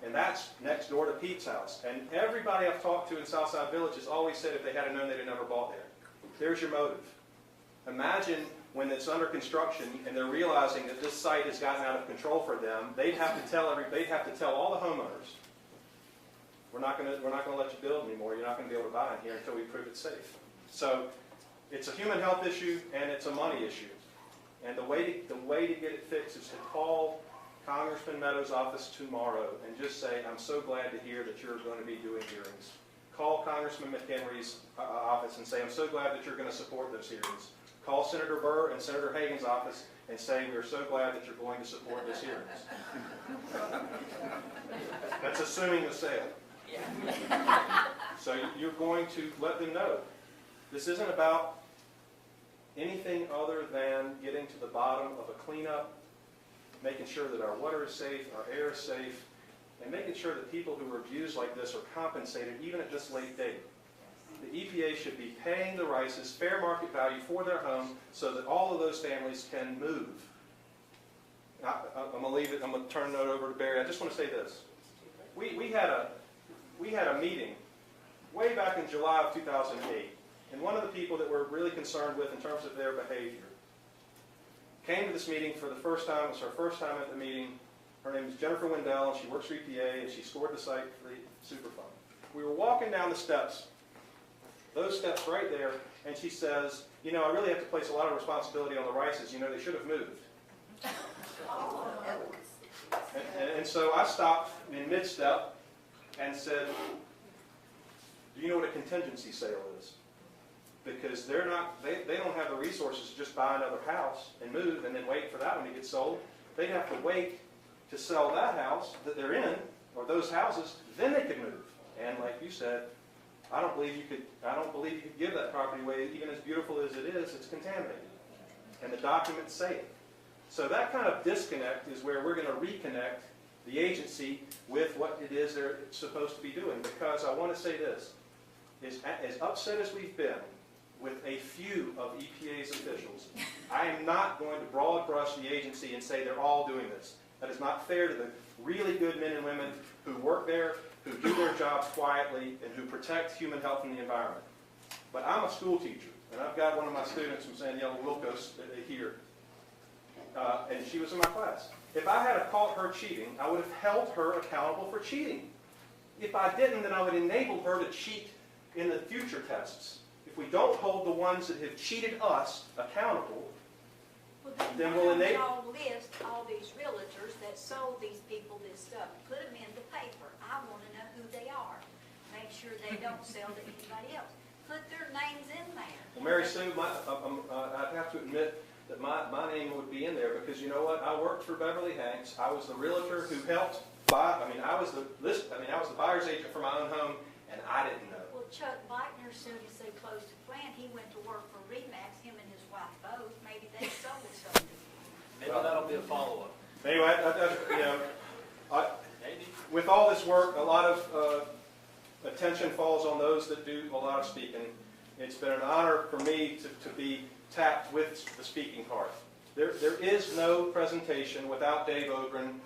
And that's next door to Pete's house. And everybody I've talked to in Southside Village has always said if they had known, they'd have never bought there. There's your motive. Imagine when it's under construction and they're realizing that this site has gotten out of control for them, they'd have to tell all the homeowners, we're not going to let you build anymore. You're not going to be able to buy in here until we prove it's safe. So it's a human health issue and it's a money issue. And the way to get it fixed is to call Congressman Meadows' office tomorrow and just say, I'm so glad to hear that you're going to be doing hearings. Call Congressman McHenry's office and say, I'm so glad that you're going to support those hearings. Call Senator Burr and Senator Hagan's office and say, we're so glad that you're going to support this hearings. That's assuming the sale. So you're going to let them know. This isn't about anything other than getting to the bottom of a cleanup, making sure that our water is safe, our air is safe, and making sure that people who are abused like this are compensated even at this late date. The EPA should be paying the Rices fair market value for their home so that all of those families can move. I'm going to leave it. I'm going to turn it over to Barry. I just want to say this. We had a meeting way back in July of 2008, and one of the people that we're really concerned with in terms of their behavior came to this meeting for the first time. It was her first time at the meeting. Her name is Jennifer Wendell, and she works for EPA, and she scored the site for the Superfund. We were walking down the steps, those steps right there, and she says, you know, I really have to place a lot of responsibility on the Rices. You know, they should have moved. And so I stopped in mid-step and said, do you know what a contingency sale is? Because they don't have the resources to just buy another house and move and then wait for that one to get sold. They'd have to wait to sell that house that they're in, or those houses, then they could move. And like you said, I don't believe you could give that property away, even as beautiful as it is. It's contaminated, and the documents say it. So that kind of disconnect is where we're going to reconnect the agency with what it is they're supposed to be doing. Because I want to say this, as upset as we've been with a few of EPA's officials, I am not going to broad brush the agency and say they're all doing this. That is not fair to the really good men and women who work there, who do their jobs quietly, and who protect human health and the environment. But I'm a school teacher, and I've got one of my students from San Diego, Wilkos, here. And she was in my class. If I had caught her cheating, I would have held her accountable for cheating. If I didn't, then I would enable her to cheat in the future tests. If we don't hold the ones that have cheated us accountable, then we'll enable... y'all list all these realtors that sold these people this stuff. Put them in the paper. I want to know who they are. Make sure they don't sell to anybody else. Put their names in there. Well, Mary Sue, I have to admit that my name would be in there because you know what? I worked for Beverly Hanks. I was the realtor who helped buy. I was the buyer's agent for my own home, and I didn't know. Well, Chuck Beitner, as soon as they closed the plant, he went to work for Remax. Him and his wife both. Maybe they sold something. Maybe that'll be a follow-up. Anyway, with all this work, a lot of attention falls on those that do a lot of speaking. It's been an honor for me to be tapped with the speaking part. There is no presentation without Dave Ogren.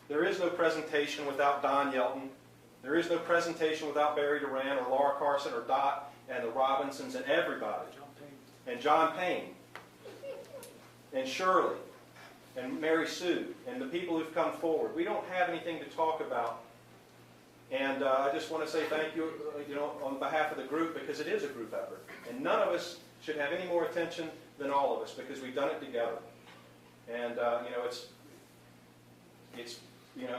There is no presentation without Don Yelton. There is no presentation without Barry Duran or Laura Carson or Dot and the Robinsons and everybody. And John Payne. And Shirley. And Mary Sue. And the people who've come forward. We don't have anything to talk about. And I just want to say thank you, on behalf of the group, because it is a group effort. And none of us should have any more attention than all of us, because we've done it together. And, it's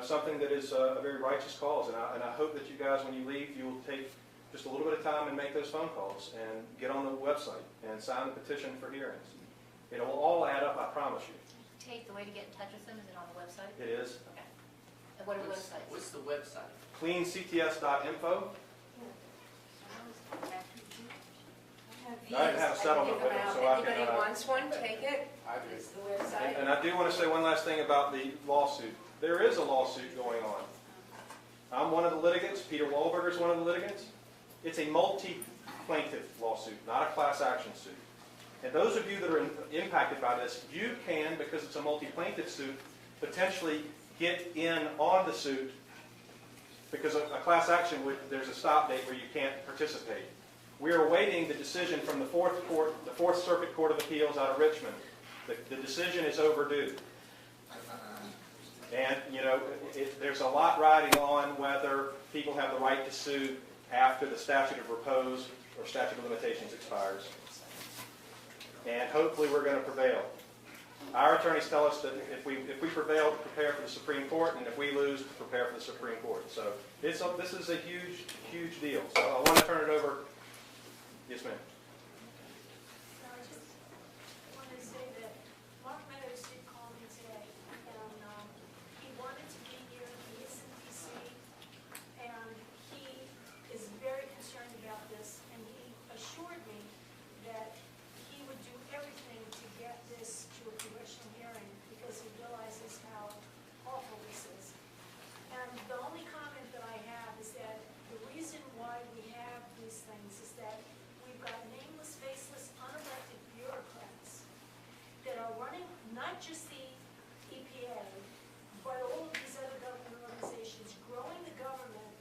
something that is a very righteous cause. And I hope that you guys, when you leave, you'll take just a little bit of time and make those phone calls and get on the website and sign the petition for hearings. It'll all add up, I promise you. Take the way to get in touch with them, is it on the website? It is. Okay. And what are the websites? What's the website? cleancts.info. I have a settlement with them, so I can... Anybody wants one, take it. I do. It's the website. And I do want to say one last thing about the lawsuit. There is a lawsuit going on. I'm one of the litigants. Peter Wahlberger is one of the litigants. It's a multi-plaintiff lawsuit, not a class action suit. And those of you that are impacted by this, you can, because it's a multi-plaintiff suit, potentially get in on the suit, because a class action, there's a stop date where you can't participate. We are awaiting the decision from the Fourth Circuit Court of Appeals out of Richmond The decision is overdue. And, you know, there's a lot riding on whether people have the right to sue after the statute of repose or statute of limitations expires. And hopefully we're going to prevail. Our attorneys tell us that if we prevail, to prepare for the Supreme Court, and if we lose, to prepare for the Supreme Court. So this is a huge, huge deal. So I want to turn it over. Yes, ma'am. I just wanted to say that Mark Meadows did call me today, and he wanted to be here. He is in D.C., and he is very concerned about this, and he assured me that he would do everything to get this to a congressional hearing because he realizes how awful this is. And the only comment that I have is that the reason why we have these things is that we've got nameless, faceless, unelected bureaucrats that are running not just the EPA, but all of these other government organizations, growing the government,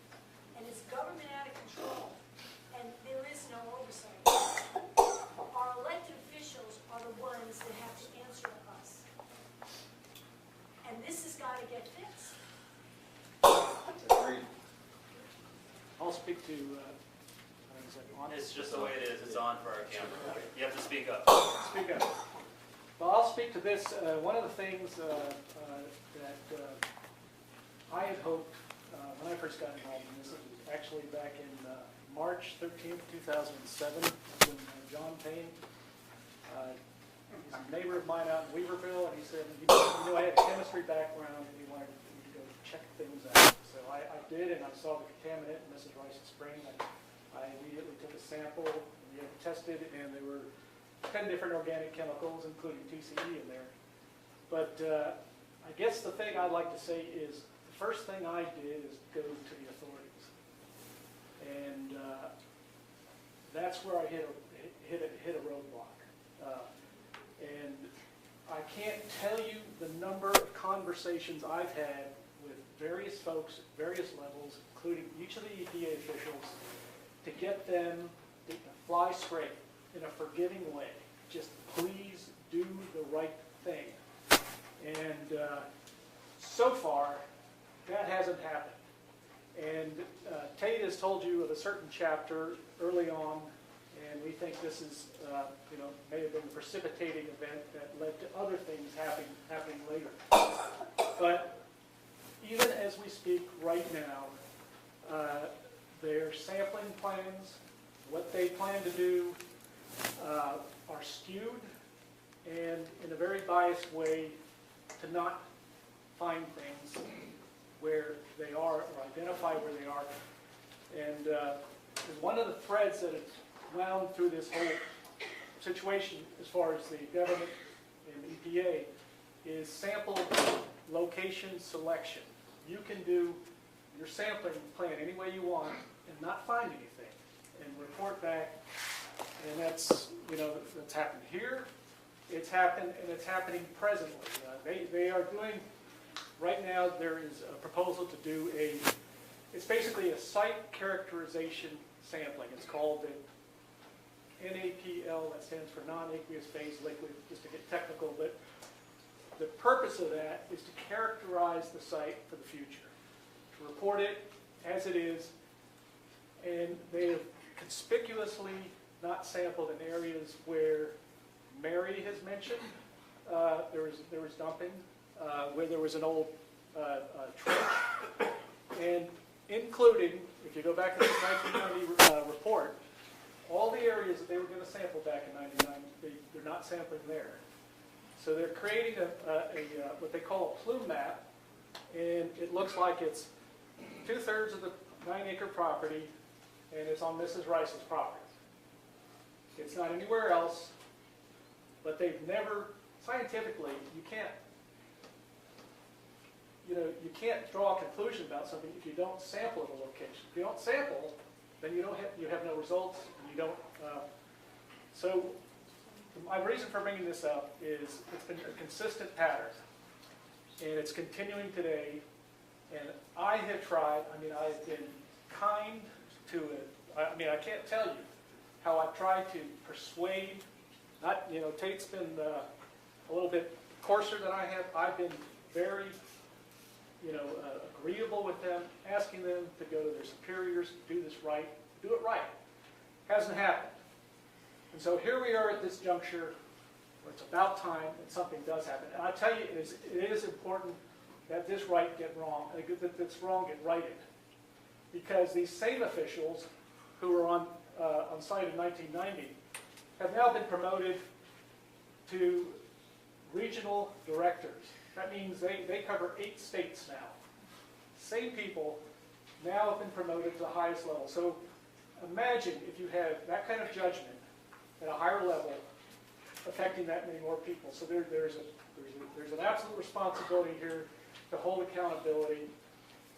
and it's government out of control, and there is no oversight. Our elected officials are the ones that have to answer to us. And this has got to get fixed. Agreed. I'll speak to, is that on? It's just the way it is. It's on for our camera. You have to speak up. Speak up. Well, I'll speak to this. One of the things that I had hoped when I first got involved in this, it was actually back in March 13th, 2007, when John Payne, he's a neighbor of mine out in Weaverville, and he said, you know, I had a chemistry background, and he wanted me to go check things out. So I did, and I saw the contaminant in Mrs. Rice's spring. I immediately took a sample, and we had it tested, and there were 10 different organic chemicals, including TCE in there. But I guess the thing I'd like to say is the first thing I did is go to the authorities. And that's where I hit a roadblock. And I can't tell you the number of conversations I've had with various folks at various levels, including each of the EPA officials, to get them to fly straight in a forgiving way. Just please do the right thing. And so far, that hasn't happened. And Tate has told you of a certain chapter early on, and we think this is, may have been a precipitating event that led to other things happening later. But even as we speak right now, their sampling plans, what they plan to do, are skewed and in a very biased way to not find things where they are or identify where they are. And one of the threads that has wound through this whole situation as far as the government and the EPA is sample location selection. You can do your sampling plan any way you want and not find anything and report back. And that's, that's happened here. It's happened, and it's happening presently. They are doing, right now there is a proposal to do it's basically a site characterization sampling. It's called the NAPL, that stands for non-aqueous phase liquid, just to get technical. But the purpose of that is to characterize the site for the future, to report it as it is. And they have conspicuously not sampled in areas where Mary has mentioned there was dumping, where there was an old trench, and including, if you go back to the 1990 report, all the areas that they were going to sample back in '99, they're not sampling there. So they're creating what they call a plume map, and it looks like it's 2/3 of the 9-acre property, and it's on Mrs. Rice's property. It's not anywhere else, but they've never, scientifically, you can't draw a conclusion about something if you don't sample at a location. If you don't sample, then you have no results, and you don't. So my reason for bringing this up is it's been a consistent pattern, and it's continuing today. And I have tried. I have been kind to it. I can't tell you how I've tried to persuade. Tate's been a little bit coarser than I have. I've been very, agreeable with them, asking them to go to their superiors, do this right, do it right. Hasn't happened. And so here we are at this juncture where it's about time that something does happen. And I tell you, it is important that this right get wrong, that this wrong get righted. Because these same officials who were on site in 1990 have now been promoted to regional directors. That means they cover 8 states now. Same people now have been promoted to the highest level. So imagine if you have that kind of judgment at a higher level affecting that many more people. So there's an absolute responsibility here to hold accountability,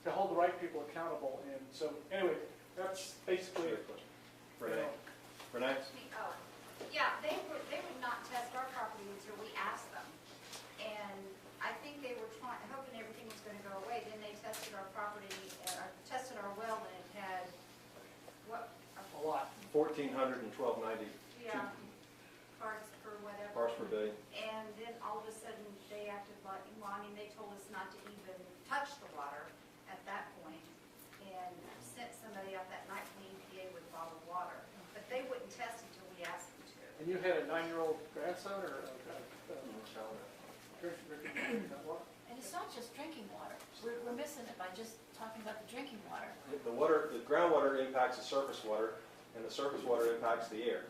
to hold the right people accountable. And so anyway, that's basically it. Renee? Renee? Yeah, they would not test our property until we asked them. And I think they were hoping everything was going to go away. Then they tested our property, tested our well, and it had, what? A lot. 1,400 and 1,290. Yeah, parts per whatever. Parts per billion. And then all of a sudden, they acted like, they told us not to even touch the water at that point, and sent somebody out that night from the EPA with bottled water. But they wouldn't test until we asked them to. And you had a 9-year-old grandson or And it's not just drinking water. We're missing it by just talking about the drinking water. The groundwater impacts the surface water, and the surface water impacts the air.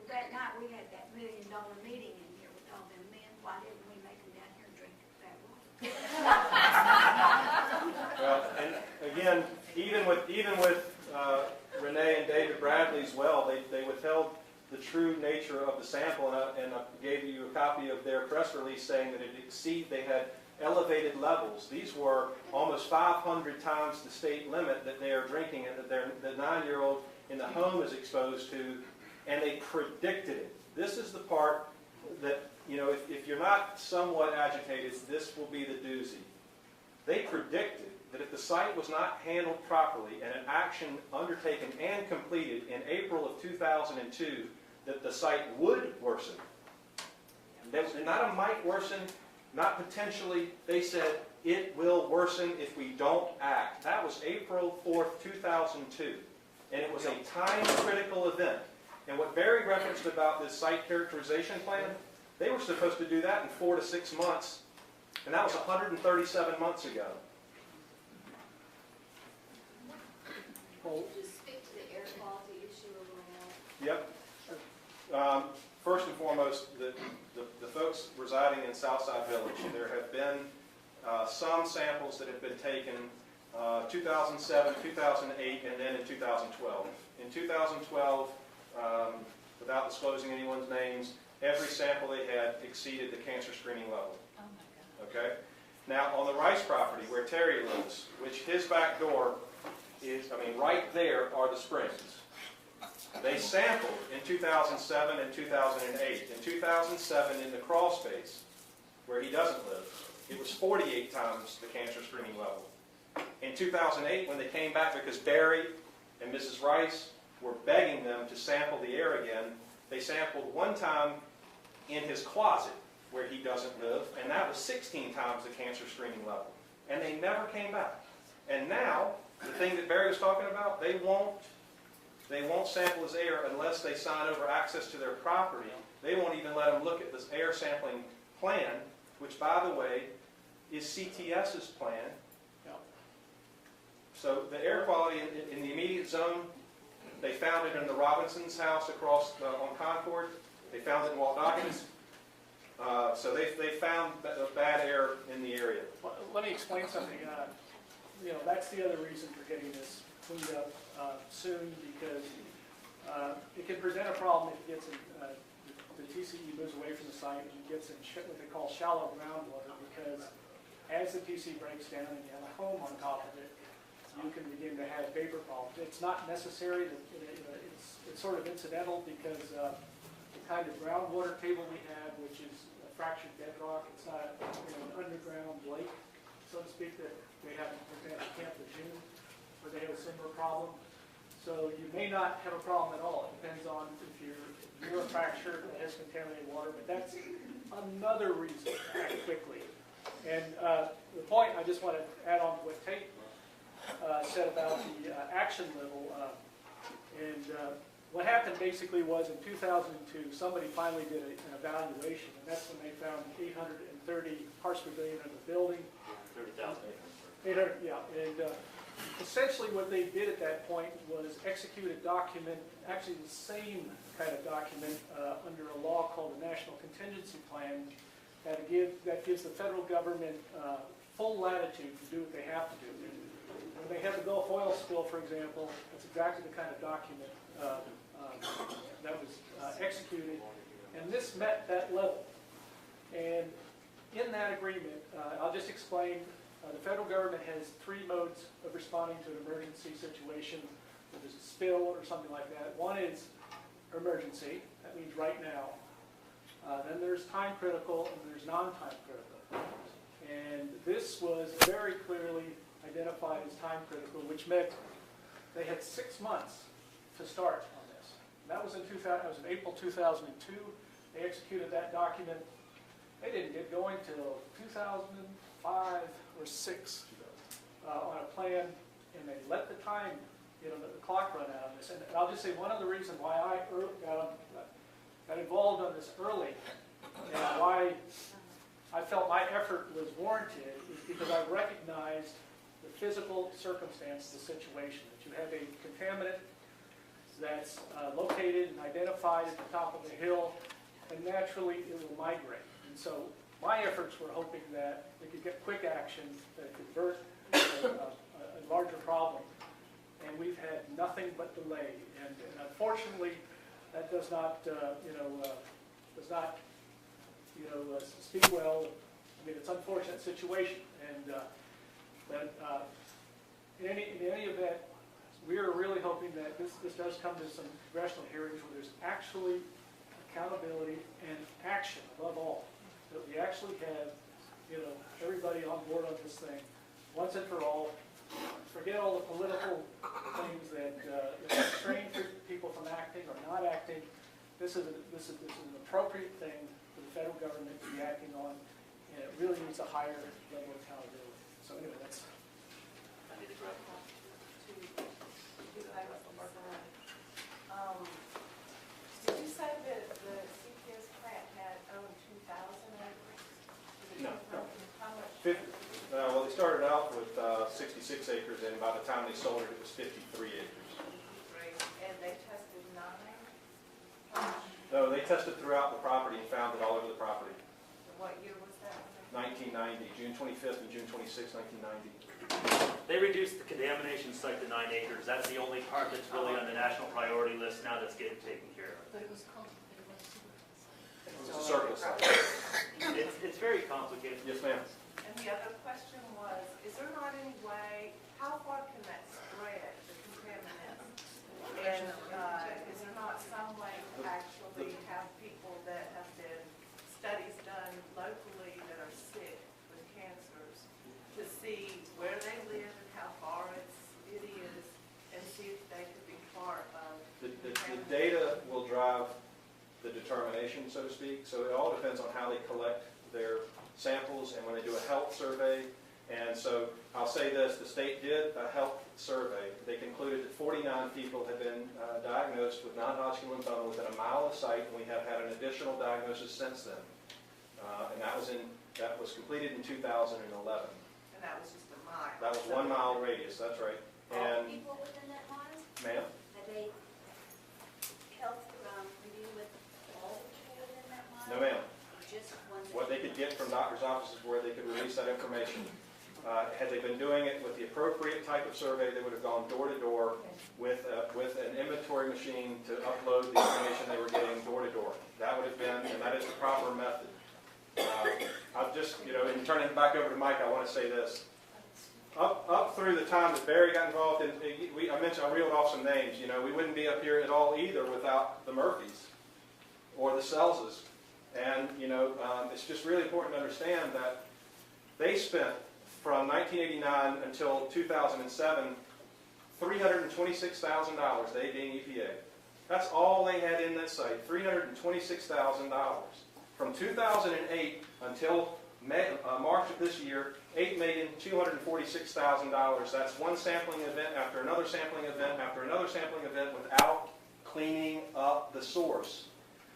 That night, we had that $1 million meeting in here with all them men. Why didn't we make them down here and drink that water? Well, and again, even with Renee and David Bradley's well, they withheld the true nature of the sample, and I gave you a copy of their press release saying that they had elevated levels. These were almost 500 times the state limit that they are drinking and that the 9-year-old in the home is exposed to, and they predicted it. This is the part that, if you're not somewhat agitated, this will be the doozy. They predicted that if the site was not handled properly and an action undertaken and completed in April of 2002, that the site would worsen. Not a might worsen, not potentially. They said it will worsen if we don't act. That was April 4th, 2002. And it was a time-critical event. And what Barry referenced about this site characterization plan, they were supposed to do that in 4 to 6 months. And that was 137 months ago. Can you just speak to the air quality issue a little more? Yep. First and foremost, the folks residing in Southside Village, there have been some samples that have been taken 2007, 2008, and then in 2012. In 2012, without disclosing anyone's names, every sample they had exceeded the cancer screening level. Oh my God. Okay? Now, on the Rice property where Terry lives, which his back door is, right there are the springs. They sampled in 2007 and 2008. In 2007, in the crawl space, where he doesn't live, it was 48 times the cancer screening level. In 2008, when they came back because Barry and Mrs. Rice were begging them to sample the air again, they sampled one time in his closet, where he doesn't live, and that was 16 times the cancer screening level. And they never came back. And now, the thing that Barry was talking about, they won't sample his air unless they sign over access to their property. They won't even let him look at this air sampling plan, which, by the way, is CTS's plan. So the air quality in the immediate zone, they found it in the Robinson's house across on Concord. They found it in Walt Dawkins. So they found bad air in the area. Let me explain something. That's the other reason for getting this cleaned up soon, because it can present a problem if it gets the TCE moves away from the site and gets in what they call shallow groundwater, because as the TCE breaks down and you have a home on top of it, you can begin to have vapor problems. It's not necessary. It's sort of incidental, because the kind of groundwater table we have, which is a fractured bedrock, it's not an underground lake, so to speak, that they have, for example, Camp Lejeune, where they have a similar problem. So you may not have a problem at all. It depends on if fracture that has contaminated water, but that's another reason to act quickly. And the point I just want to add on to what Tate said about the action level. What happened basically was in 2002, somebody finally did an evaluation, and that's when they found 830 parts per billion in the building. 30,000 800, yeah. And essentially what they did at that point was execute a document, actually the same kind of document under a law called the National Contingency Plan that gives the federal government full latitude to do what they have to do. And when they had the Gulf oil spill, for example, that's exactly the kind of document that was executed, and this met that level. And in that agreement, I'll just explain, the federal government has 3 modes of responding to an emergency situation. If there's a spill or something like that. One is emergency, that means right now. Then there's time critical, and there's non-time critical. And this was very clearly identified as time critical, which meant they had 6 months to start on this. And that was in April 2002. They executed that document. They didn't get going till 2005 or 6 on a plan, and they let the time, the clock run out on this. And I'll just say one other reason why I got involved on this early, and why I felt my effort was warranted, is because I recognized the physical circumstance of the situation. That you have a contaminant that's located and identified at the top of the hill, and naturally it will migrate. And so my efforts were hoping that we could get quick action that could avert a larger problem. And we've had nothing but delay. And unfortunately, that does not, speak well. I mean, it's an unfortunate situation. And but in any event, we are really hoping that this does come to some congressional hearings where there's actually accountability and action above all. That we actually have, everybody on board on this thing once and for all. Forget all the political things that restrain people from acting or not acting. This is an appropriate thing for the federal government to be acting on, and it really needs a higher level of accountability. So anyway, that's. I need to grab did you say that the CPS plant had owned 2,000 acres? No. How much? 50, well, they started out with 66 acres, and by the time they sold it, it was 53 acres. And they tested 9? No, they tested throughout the property and found it all over the property. What year was that? 1990, June 25th and June 26th, 1990. They reduced the contamination site to 9 acres. That's the only part that's really on the national priority list now that's getting taken care of. But it was called, It's a surplus site. It's very complicated. Yes, ma'am. And the other question was, is there not any way, how far can that spread, the contaminants? And is there not some way to actually have people that have been studies done locally that are sick with cancers to see where they live and how far it is, and see if they could be part of The data will drive the determination, so to speak. So it all depends on how they collect their samples and when they do a health survey. And so I'll say this, the state did a health survey. They concluded that 49 people had been diagnosed with non-Hodgkin lymphoma within a mile of site, and we have had an additional diagnosis since then. And that was completed in 2011. And that was just a mile. That was 1 mile radius, that's right. All And, people within that mile? ma'am? Had they health review with all the people within that mile? No, ma'am. Just ones that- What they could get from doctors' offices where they could release that information. Had they been doing it with the appropriate type of survey, they would have gone door to door with an inventory machine to upload the information they were getting door to door. That would have been, and that is the proper method. I've just, in turning it back over to Mike, I want to say this. Up through the time that Barry got involved, I reeled off some names. We wouldn't be up here at all either without the Murphys or the Selzes. And, it's just really important to understand that they spent, from 1989 until 2007, $326,000, they being EPA, That's all they had in that site, $326,000. From 2008 until March of this year, $8,246,000. That's one sampling event after another sampling event after another sampling event without cleaning up the source.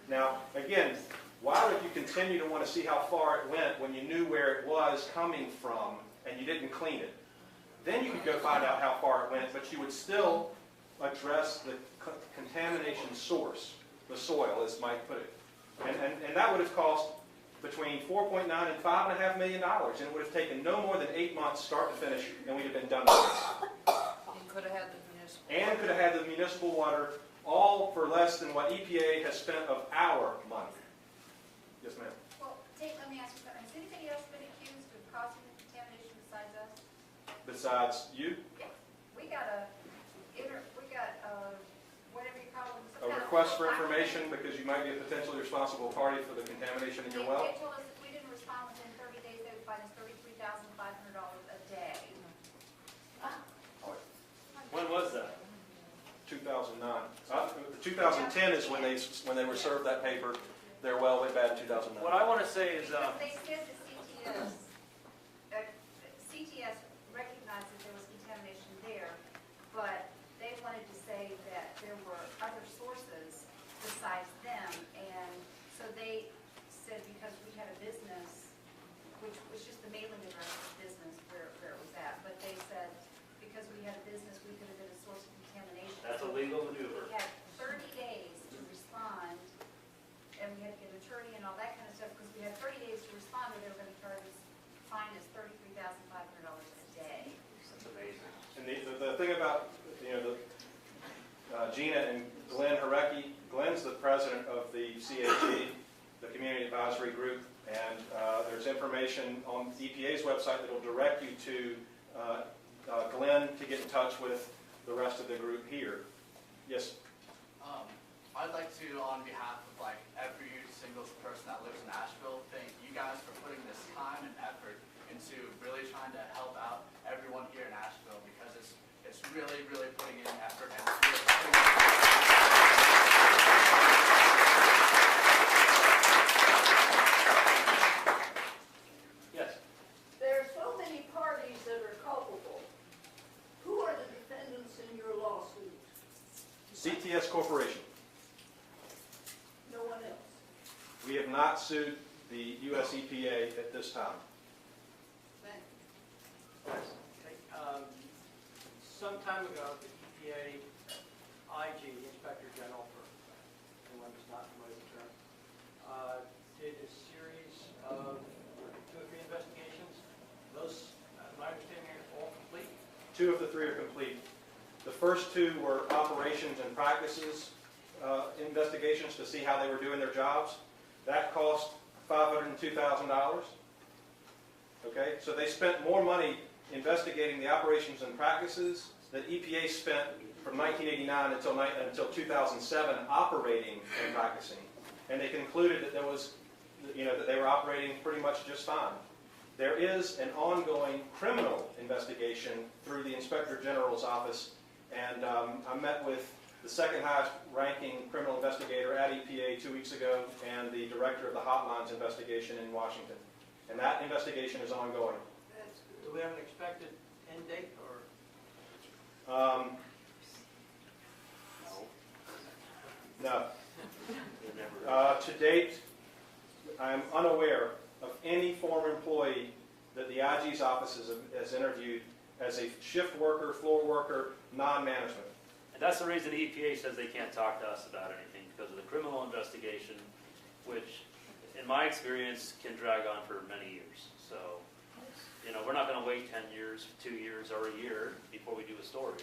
Now, again, why would you continue to want to see how far it went when you knew where it was coming from and you didn't clean it? Then you could go find out how far it went, but you would still address the contamination source, the soil, as Mike put it. And that would have cost between $4.9 and $5.5 million, and it would have taken no more than 8 months, start to finish, and we'd have been done with this. And could have had the municipal. And could have had the municipal water, all for less than what EPA has spent of our money. Yes, ma'am. Well, Tate, let me ask you something. Has anybody else been accused of causing the contamination besides us? Besides you, Yeah. We got whatever you call them. a request for information because you might be a potentially responsible party for the contamination in your well. They told us if we didn't respond within 30 days, they would fine us $33,500 a day. When was that? 2009. 2010 is when they were served that paper. Their well went bad in 2009. What I want to say is, Because they said the CTS recognized that there was contamination there, but they wanted to say that there were other sources besides them, and so they said because we had a business, which was just the mailing address of the business where it was at, but they said because we had a business, we could have been a source of contamination. that's a legal maneuver. We had 30 days to respond, and we had to get an attorney and all that kind of stuff, because we had 30 days to respond, or they were going to charge us, fine us $33,500 a day. That's amazing. And the thing about, Gina and Glenn Harecki, Glenn's the president of the CAG, the Community Advisory Group, and there's information on the EPA's website that will direct you to Glenn to get in touch with the rest of the group here. Yes? I'd like to, on behalf of every single person that lives in Asheville, thank you guys for putting this time and effort into really trying to help out everyone here in Asheville, because it's really, really putting in effort, and it's really Yes. There are so many parties that are culpable. Who are the defendants in your lawsuit? CTS Corporation. No one else. We have not sued the US EPA at this time. Some time ago, the EPA IG, Inspector General, for anyone who's not familiar with the term, did a series of 2 or 3 investigations. Those, my understanding, are all complete. 2 of the 3 are complete. The first 2 were operations and practices investigations to see how they were doing their jobs. That cost $502,000. Okay, so they spent more money investigating the operations and practices that EPA spent from 1989 until 2007 operating and practicing, and they concluded that there was, that they were operating pretty much just fine. There is an ongoing criminal investigation through the Inspector General's office, and I met with the second highest ranking criminal investigator at EPA 2 weeks ago and the director of the Hotlines investigation in Washington. And that investigation is ongoing. Do we have an expected end date, or? No. To date, I'm unaware of any former employee that the IG's office has interviewed as a shift worker, floor worker, non-management. And that's the reason the EPA says they can't talk to us about anything, because of the criminal investigation, which, in my experience, can drag on for many years. So, we're not going to wait 10 years, 2 years, or a year before we do a story.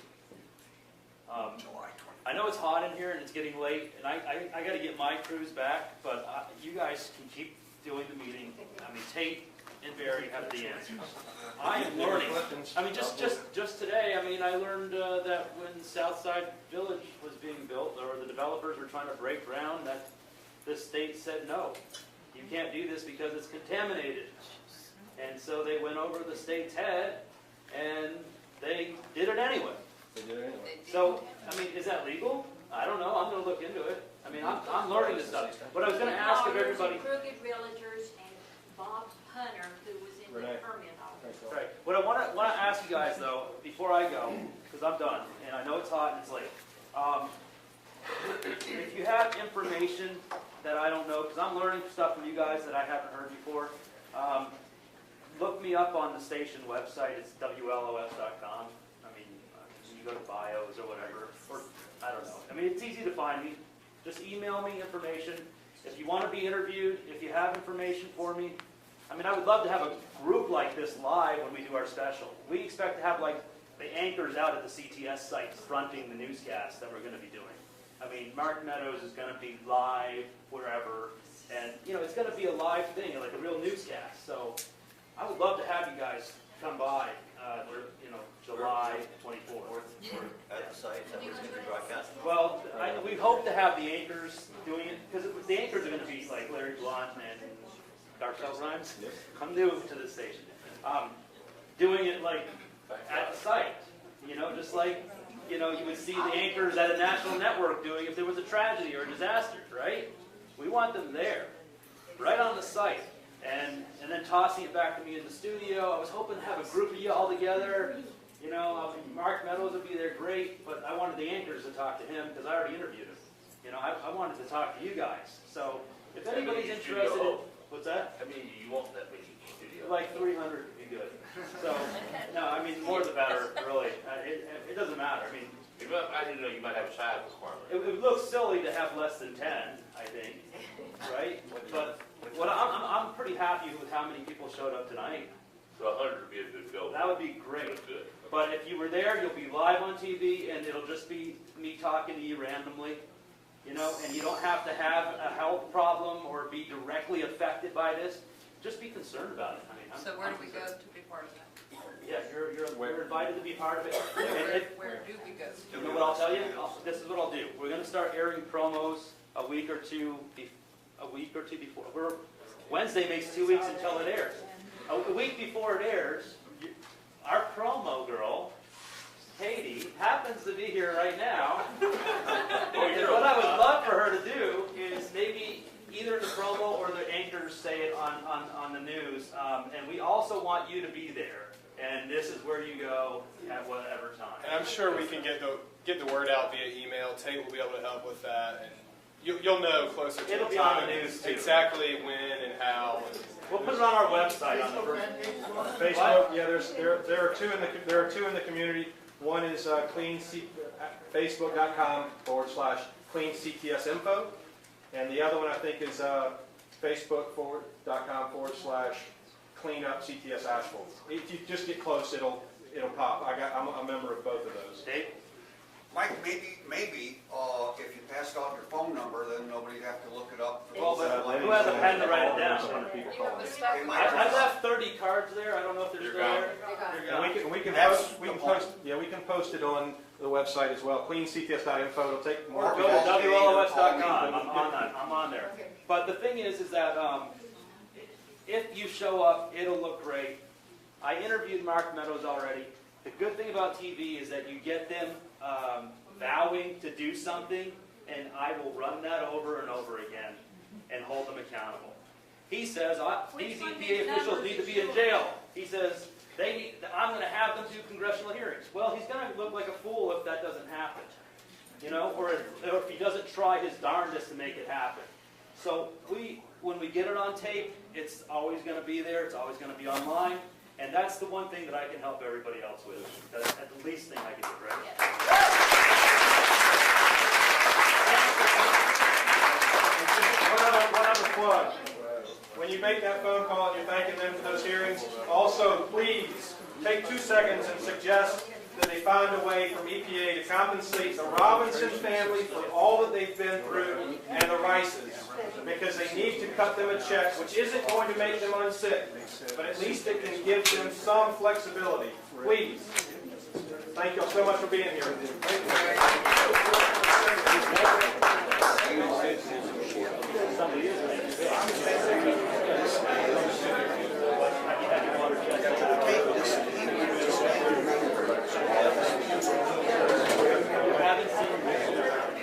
I know it's hot in here and it's getting late, and I got to get my crews back, but you guys can keep doing the meeting. I mean, Tate and Barry have the answers. I am learning. I mean, just today, I learned that when Southside Village was being built, or the developers were trying to break ground, that the state said no. You can't do this because it's contaminated. And so they went over the state's head, and they did it anyway. They did it anyway. So, is that legal? I don't know, I'm gonna look into it. I mean, I'm learning this stuff. But I was gonna ask of everybody. Crooked Realtors and Bob Hunter, who was in the permit office. Right. What I wanna ask you guys though, before I go, because I'm done, and I know it's hot and it's late. If you have information that I don't know, because I'm learning stuff from you guys that I haven't heard before, look me up on the station website. It's WLOS.com. I mean, you go to bios or whatever, or I don't know. I mean, it's easy to find me. Just email me information. If you want to be interviewed, if you have information for me, I mean, I would love to have a group like this live when we do our special. We expect to have like the anchors out at the CTS site fronting the newscast that we're going to be doing. I mean, Mark Meadows is going to be live wherever, and you know, it's going to be a live thing, like a real newscast. So I would love to have you guys come by, you know, July 24th. At the site, that was going to be broadcast. Well, we hope to have the anchors doing it, because the anchors are going to be like Larry Blunt and Darcel Rhymes. Come new to the station. Doing it like at the site, you know, just like, you know, you would see the anchors at a national network doing if there was a tragedy or a disaster, right? We want them there, right on the site. And then tossing it back to me in the studio. I was hoping to have a group of you all together. You know, Mark Meadows would be there, great, but I wanted the anchors to talk to him because I already interviewed him. You know, I wanted to talk to you guys. So if anybody's interested in, what's that? I mean, you want that many studio. Like 300 would be good. So, no, I mean, more the better, really. It doesn't matter. I mean, I didn't know you might have a size requirement. it would look silly to have less than 10, I think, right? But what I'm pretty happy with how many people showed up tonight. So 100 would be a good goal. That would be great. That's good. But if you were there, you'll be live on TV, and it'll just be me talking to you randomly, you know, and you don't have to have a health problem or be directly affected by this. Just be concerned about it. I mean, So where do we go to be part of that? Yeah, you're invited to be part of it. Where do we go? You know what I'll tell you? This is what I'll do. We're going to start airing promos a week or two before. Wednesday makes 2 weeks until it airs. A week before it airs, our promo girl, Katie, happens to be here right now. And what I would love for her to do is maybe either the promo or the anchors say it on the news. And we also want you to be there. And this is where you go at whatever time. And I'm sure we can get the word out via email. Tate will be able to help with that. And you'll know closer to the time. It'll be on the news too. Exactly when and how. We'll put it on our website. On the Facebook. Yeah, there are two in the community. One is Facebook.com/clean CTS info, and the other one I think is Facebook.com/clean up CTS Asheville. If you just get close, it'll pop. I'm a member of both of those. Dave? Mike, maybe if you passed out your phone number, then nobody'd have to look it up. Well, who has a pen to write it down? I left 30 cards there. I don't know if they're still there. And we can post it on the website as well. CleanCTS.info. It'll take more. Or go to WLOS.com. I'm on there. But the thing is that if you show up, it'll look great. I interviewed Mark Meadows already. The good thing about TV is that you get them vowing to do something, and I will run that over and over again and hold them accountable. He says, these EPA officials need to be in jail. He says, I'm going to have them do congressional hearings. Well, he's going to look like a fool if that doesn't happen, you know, or if he doesn't try his darndest to make it happen. So when we get it on tape, it's always going to be there. It's always going to be online. And that's the one thing that I can help everybody else with. That's the least thing I can do, right? One other plug. When you make that phone call and you're thanking them for those hearings, also please take 2 seconds and suggest that they find a way from EPA to compensate the Robinson family for all that they've been through and the Rices, because they need to cut them a check, which isn't going to make them unsick, but at least it can give them some flexibility. Please. Thank you all so much for being here.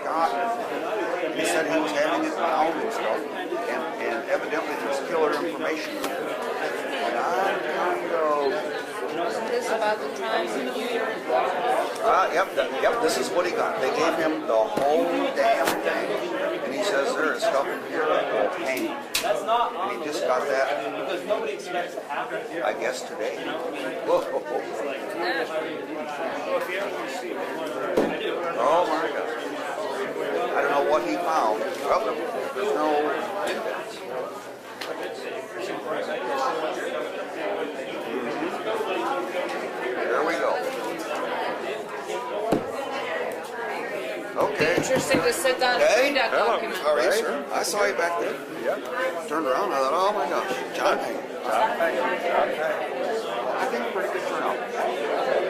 God. particular information. And I'm kind of... This about the time when you... Yep, this is what he got. They gave him the whole damn thing. And he says there is stuff in here that will hang. That's not And he just got that, because nobody expects to have that. I guess, today. Whoa. Oh my God. I don't know what he found. Well, there's no indents. There we go. Okay. Interesting to sit down and Hey, read that hello. document. How are you, sir? I saw you back there. Yeah. Turned around, I thought, oh my gosh, John Payne. I think a pretty good turnout.